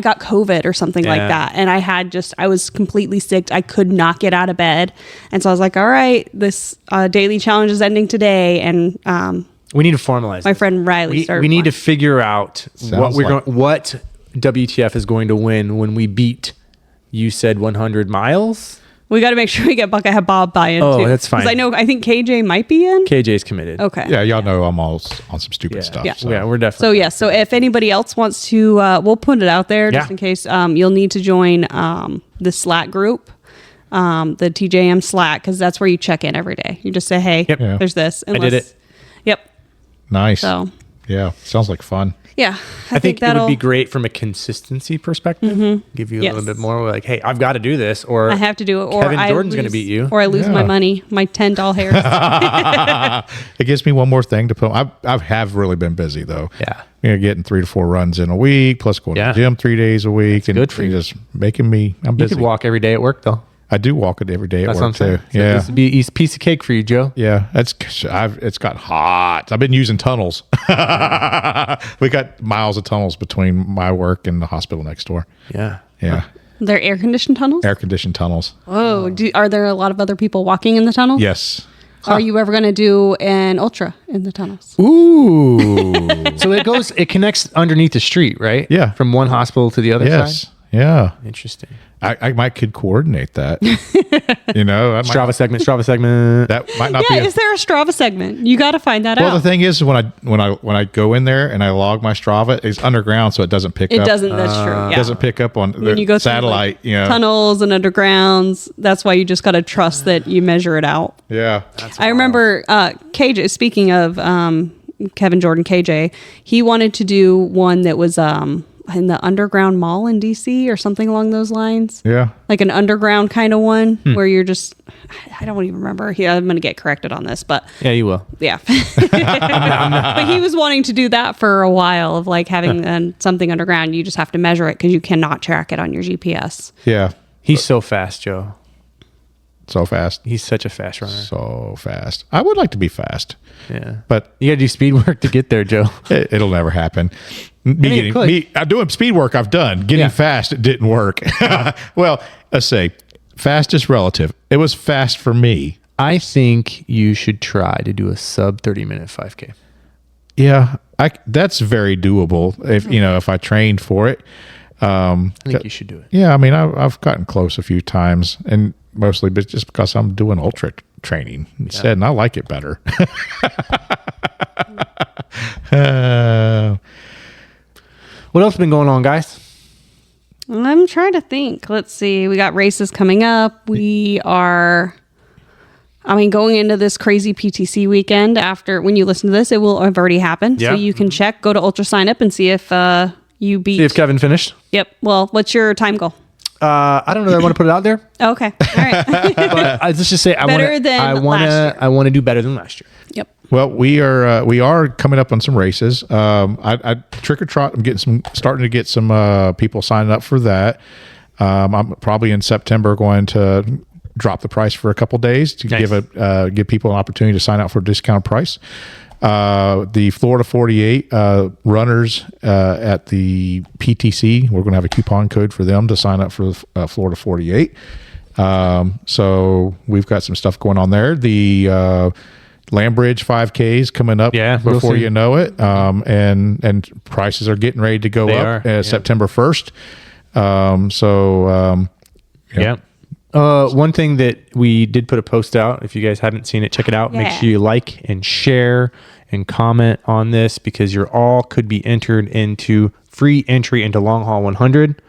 Speaker 4: got COVID or something like
Speaker 2: Yeah.
Speaker 4: that. And I was completely sick. I could not get out of bed. And so I was like, all right, this daily challenge is ending today. And
Speaker 2: We need to formalize
Speaker 4: my
Speaker 2: this.
Speaker 4: friend Riley started.
Speaker 2: We need to
Speaker 4: one.
Speaker 2: figure out
Speaker 3: Sounds
Speaker 2: what WTF is going to win when we beat, you said 100 miles?
Speaker 4: We got to make sure we get Bucket Head Bob buy-in
Speaker 2: Oh,
Speaker 4: too.
Speaker 2: that's fine.
Speaker 4: Because I think KJ might be in.
Speaker 2: KJ's committed.
Speaker 4: Okay.
Speaker 3: Yeah, y'all know I'm all on some stupid stuff.
Speaker 4: Yeah.
Speaker 3: So.
Speaker 2: Yeah, we're
Speaker 4: So
Speaker 2: definitely.
Speaker 4: yeah, so if anybody else wants to, we'll put it out there just
Speaker 2: Yeah.
Speaker 4: in case. You'll need to join the Slack group, the TJM Slack, because that's where you check in every day. You just say, hey,
Speaker 2: Yep.
Speaker 3: Yeah.
Speaker 4: there's this.
Speaker 2: I did it.
Speaker 4: Yep.
Speaker 3: Nice.
Speaker 4: So
Speaker 3: Yeah, sounds like fun.
Speaker 4: yeah,
Speaker 2: I think it
Speaker 4: that'll
Speaker 2: would be great from a consistency perspective. Give you a
Speaker 4: Yes.
Speaker 2: little bit more like, hey, I've got to do this, or
Speaker 4: I have to do it, or
Speaker 2: Kevin
Speaker 4: I
Speaker 2: Jordan's going to
Speaker 4: lose-
Speaker 2: beat you.
Speaker 4: or I lose my
Speaker 3: Yeah.
Speaker 4: money, my $10 hairs.
Speaker 3: It gives me one more thing to put. I have really been busy though.
Speaker 2: Yeah.
Speaker 3: Getting 3 to 4 runs in a week, plus going
Speaker 2: Yeah.
Speaker 3: to the gym 3 days a week, and
Speaker 2: good for you.
Speaker 3: just making me. I'm
Speaker 2: You
Speaker 3: busy.
Speaker 2: could walk every day at work, though.
Speaker 3: I do walk it every day at
Speaker 2: That's what I'm
Speaker 3: work
Speaker 2: saying.
Speaker 3: too.
Speaker 2: So
Speaker 3: Yeah.
Speaker 2: this would be a piece of cake for you, Joe.
Speaker 3: Yeah, it's got hot. I've been using tunnels. We got miles of tunnels between my work and the hospital next door.
Speaker 2: Yeah.
Speaker 3: Yeah,
Speaker 4: They're air conditioned tunnels.
Speaker 3: air conditioned tunnels.
Speaker 4: Oh, are there a lot of other people walking in the tunnel?
Speaker 3: Yes.
Speaker 4: Are you ever going to do an ultra in the tunnels?
Speaker 3: Ooh.
Speaker 2: So it connects underneath the street, right?
Speaker 3: Yeah.
Speaker 2: From one hospital to the other
Speaker 3: Yes.
Speaker 2: side?
Speaker 3: Yeah.
Speaker 2: Interesting.
Speaker 3: I might could coordinate that. I might,
Speaker 2: Strava segment.
Speaker 3: that might not
Speaker 4: Yeah,
Speaker 3: be.
Speaker 4: is there a Strava segment? You got to find that
Speaker 3: Well,
Speaker 4: out.
Speaker 3: the thing is, when I go in there and I log my Strava, it's underground, so it doesn't pick up.
Speaker 4: It doesn't. That's true.
Speaker 3: It
Speaker 4: Yeah.
Speaker 3: doesn't pick up on
Speaker 4: When
Speaker 3: the
Speaker 4: you go through,
Speaker 3: satellite.
Speaker 4: like, tunnels and undergrounds. That's why you just got to trust that you measure it out.
Speaker 3: Yeah.
Speaker 4: I remember KJ. Speaking of Kevin Jordan, KJ, he wanted to do one that was in the underground mall in DC or something along those lines.
Speaker 3: Yeah.
Speaker 4: Like an underground kind of one where you're just, I don't even remember. I'm going to get corrected on this, but
Speaker 2: Yeah, you will.
Speaker 4: yeah. But he was wanting to do that for a while of like having something underground. You just have to measure it because you cannot track it on your GPS.
Speaker 3: Yeah.
Speaker 2: He's so fast, Joe.
Speaker 3: So fast.
Speaker 2: He's such a fast runner.
Speaker 3: So fast. I would like to be fast,
Speaker 2: Yeah.
Speaker 3: but
Speaker 2: You got to do speed work to get there, Joe.
Speaker 3: it'll never happen.
Speaker 2: it could.
Speaker 3: I'm doing speed work. I've done getting
Speaker 2: Yeah.
Speaker 3: fast. It didn't work. Well, let's say fast is relative. It was fast for me.
Speaker 2: I think you should try to do a sub 30-minute 5K.
Speaker 3: Yeah, that's very doable if I trained for it.
Speaker 2: I think you should do it.
Speaker 3: Yeah, I mean, I've gotten close a few times, and mostly, but just because I'm doing ultra training instead, and I like it better.
Speaker 2: What else has been going on, guys?
Speaker 4: I'm trying to think. Let's see. We got races coming up. We are, going into this crazy PTC weekend. After when you listen to this, it will have already happened.
Speaker 2: Yeah.
Speaker 4: So you can check, go to Ultra Sign Up and see if you beat.
Speaker 2: See if Kevin finished.
Speaker 4: Yep. Well, what's your time goal?
Speaker 2: I don't know that I want to put it out there,
Speaker 4: Oh, okay. All right.
Speaker 2: but let's just say I
Speaker 4: Better
Speaker 2: want
Speaker 4: than last year.
Speaker 2: I want to do better than last year.
Speaker 4: Yep.
Speaker 3: Well, we are coming up on some races. I trick or trot. I'm starting to get some people signing up for that. I'm probably in September going to drop the price for a couple days to
Speaker 2: Nice.
Speaker 3: give people an opportunity to sign up for a discounted price. The Florida 48 runners at the PTC, we're going to have a coupon code for them to sign up for Florida 48. So we've got some stuff going on there. The Lambridge 5Ks coming up
Speaker 2: Yeah, real
Speaker 3: before
Speaker 2: soon.
Speaker 3: you know it, and prices are getting ready to go
Speaker 2: They
Speaker 3: up
Speaker 2: are, yeah.
Speaker 3: September 1st.
Speaker 2: Yeah. One thing that we did put a post out. If you guys haven't seen it, check it out. Make
Speaker 4: Yeah.
Speaker 2: sure you like and share and comment on this because you're all could be entered into free entry into Long Haul 100.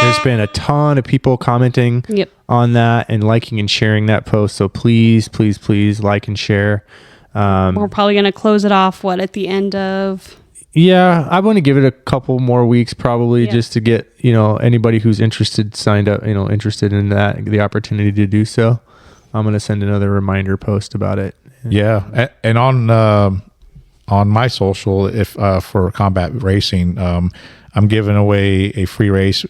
Speaker 2: There's been a ton of people commenting on that and liking and sharing that post. So please, please, please like and share.
Speaker 4: We're probably going to close it off, at the end of...
Speaker 2: Yeah, I want to give it a couple more weeks probably just to get, anybody who's interested signed up, interested in that, the opportunity to do so. I'm going to send another reminder post about it.
Speaker 3: Yeah. And on my social, if for combat racing, I'm giving away a free race.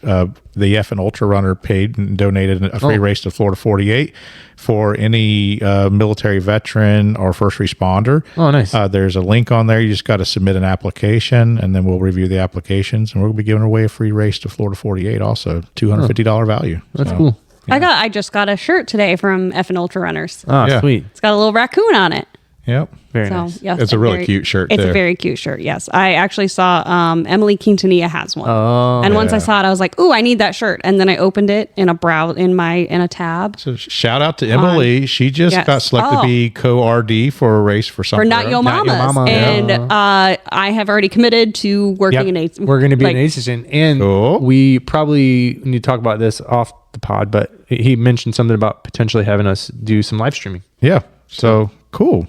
Speaker 3: The F and Ultra Runner paid and donated a free race to Florida 48 for any military veteran or first responder.
Speaker 2: Oh, nice.
Speaker 3: There's a link on there. You just got to submit an application, and then we'll review the applications, and we'll be giving away a free race to Florida 48 also, $250 value.
Speaker 2: That's cool.
Speaker 4: Yeah. I just got a shirt today from F and Ultra Runners.
Speaker 2: Oh, yeah. Sweet.
Speaker 4: It's got a little raccoon on it.
Speaker 3: Yep.
Speaker 2: Very nice.
Speaker 4: Yeah,
Speaker 3: it's a really cute shirt.
Speaker 4: It's a very cute shirt. Yes. I actually saw Emily Quintanilla has one.
Speaker 2: Oh.
Speaker 4: And once I saw it, I was like, "Ooh, I need that shirt." And then I opened it in a tab.
Speaker 3: So shout out to Emily. She just got selected to be co-RD for a race for something.
Speaker 4: For Not Yo Mama's. And I have already committed to working in ACE.
Speaker 2: We're going to be an ACE agent. And we probably need to talk about this off the pod, but he mentioned something about potentially having us do some live streaming.
Speaker 3: Yeah. So cool.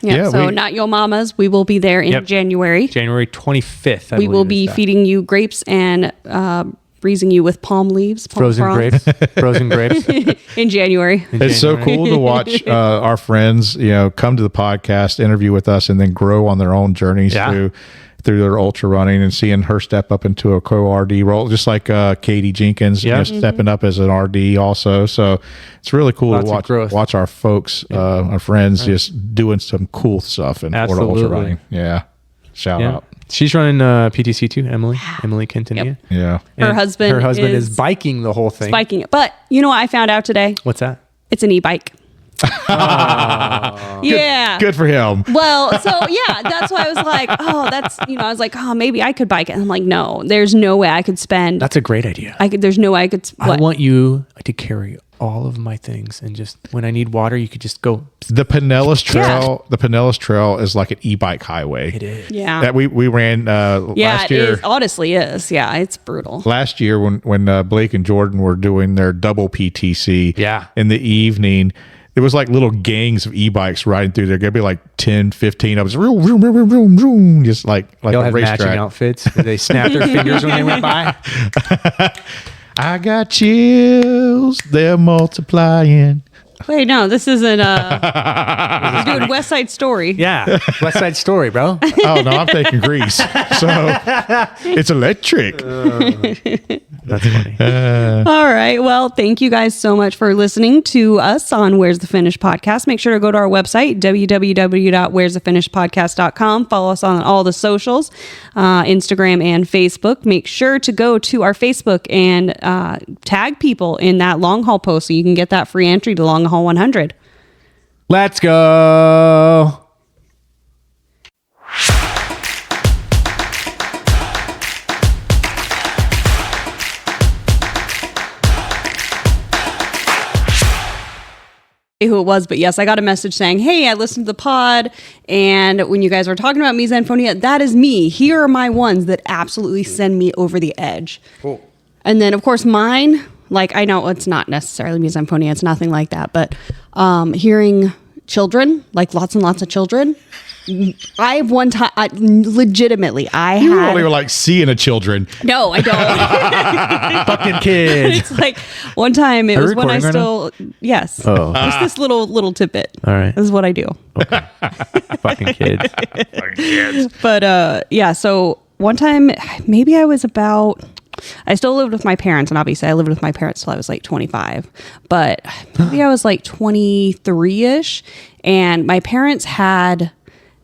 Speaker 4: Yeah, so Not Yo Mama's, we will be there in January.
Speaker 2: January 25th.
Speaker 4: We will be feeding you grapes and freezing you with palm leaves.
Speaker 2: Frozen grapes.
Speaker 4: In January.
Speaker 3: It's so cool to watch our friends, come to the podcast, interview with us, and then grow on their own journeys through their ultra running, and seeing her step up into a co-RD role, just like Katie Jenkins stepping up as an RD also. So it's really cool to watch our folks, our friends, just doing some cool stuff in Florida ultra running. Yeah. Shout out.
Speaker 2: She's running PTC too, Emily Quintanilla.
Speaker 4: Yep.
Speaker 3: Yeah.
Speaker 4: Her husband
Speaker 2: is biking the whole thing.
Speaker 4: Biking it. But you know what I found out today?
Speaker 2: What's that?
Speaker 4: It's an e-bike. Yeah.
Speaker 3: Good for him.
Speaker 4: Well, so that's why I was like, I was like, maybe I could bike it. And I'm like, no, there's no way I could spend.
Speaker 2: That's a great idea.
Speaker 4: There's no way I could.
Speaker 2: I want you to carry all of my things, and just when I need water, you could just go.
Speaker 3: The Pinellas Trail. The Pinellas Trail is like an e-bike highway.
Speaker 2: It is.
Speaker 4: Yeah.
Speaker 3: That we ran last year.
Speaker 4: It honestly is. Yeah, it's brutal.
Speaker 3: Last year when Blake and Jordan were doing their double PTC. In the evening. It was like little gangs of e-bikes riding through there. There'd be like 10, 15 of us, just like
Speaker 2: they'll
Speaker 3: a
Speaker 2: have
Speaker 3: racetrack.
Speaker 2: Matching outfits. They snapped their fingers when they went by.
Speaker 3: I got chills. They're multiplying.
Speaker 4: Wait, no, this isn't. We're doing West Side Story.
Speaker 2: Yeah, West Side Story, bro.
Speaker 3: Oh no, I'm taking Grease. So it's electric.
Speaker 2: That's funny.
Speaker 4: All right. Well, thank you guys so much for listening to us on Where's the Finish podcast. Make sure to go to our website, www.where'sthefinishpodcast.com. Follow us on all the socials, Instagram and Facebook. Make sure to go to our Facebook and tag people in that long haul post so you can get that free entry to Long Haul 100.
Speaker 2: Let's go.
Speaker 4: Who it was, but yes, I got a message saying, "Hey, I listened to the pod, and when you guys were talking about misophonia, that is me. Here are my ones that absolutely send me over the edge." Cool. And then, of course, mine, like, I know it's not necessarily misophonia, it's nothing like that, but hearing children, like lots and lots of children. I have one time, legitimately,
Speaker 3: You don't even like seeing a children.
Speaker 4: No, I don't.
Speaker 2: Fucking kids.
Speaker 4: It's like one time, it was when I still, yes.
Speaker 2: Oh.
Speaker 4: Just this little tidbit.
Speaker 2: All right.
Speaker 4: This is what I do.
Speaker 2: Okay. Fucking kids.
Speaker 4: But so one time, maybe I was I still lived with my parents, and obviously I lived with my parents till I was like 25, but maybe I was like 23-ish, and my parents had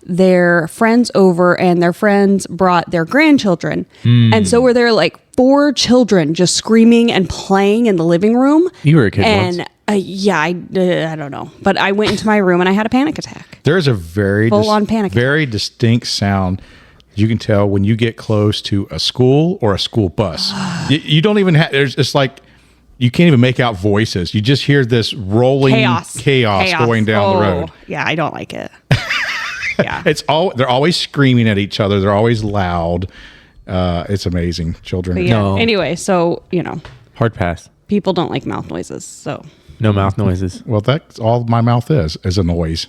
Speaker 4: their friends over, and their friends brought their grandchildren. And so were there like 4 children just screaming and playing in the living room.
Speaker 2: You were a kid
Speaker 4: and
Speaker 2: once.
Speaker 4: I don't know, but I went into my room and I had a panic attack.
Speaker 3: There's a very
Speaker 4: full-on panic attack.
Speaker 3: Very distinct sound you can tell when you get close to a school or a school bus. You don't even have, it's like, you can't even make out voices. You just hear this rolling chaos going down the road.
Speaker 4: Yeah, I don't like it. Yeah.
Speaker 3: They're always screaming at each other. They're always loud. It's amazing. Children.
Speaker 4: But yeah.
Speaker 2: No.
Speaker 4: Anyway, so
Speaker 2: Hard pass.
Speaker 4: people don't like mouth noises. So
Speaker 2: No mouth noises.
Speaker 3: Well, that's all my mouth is a noise.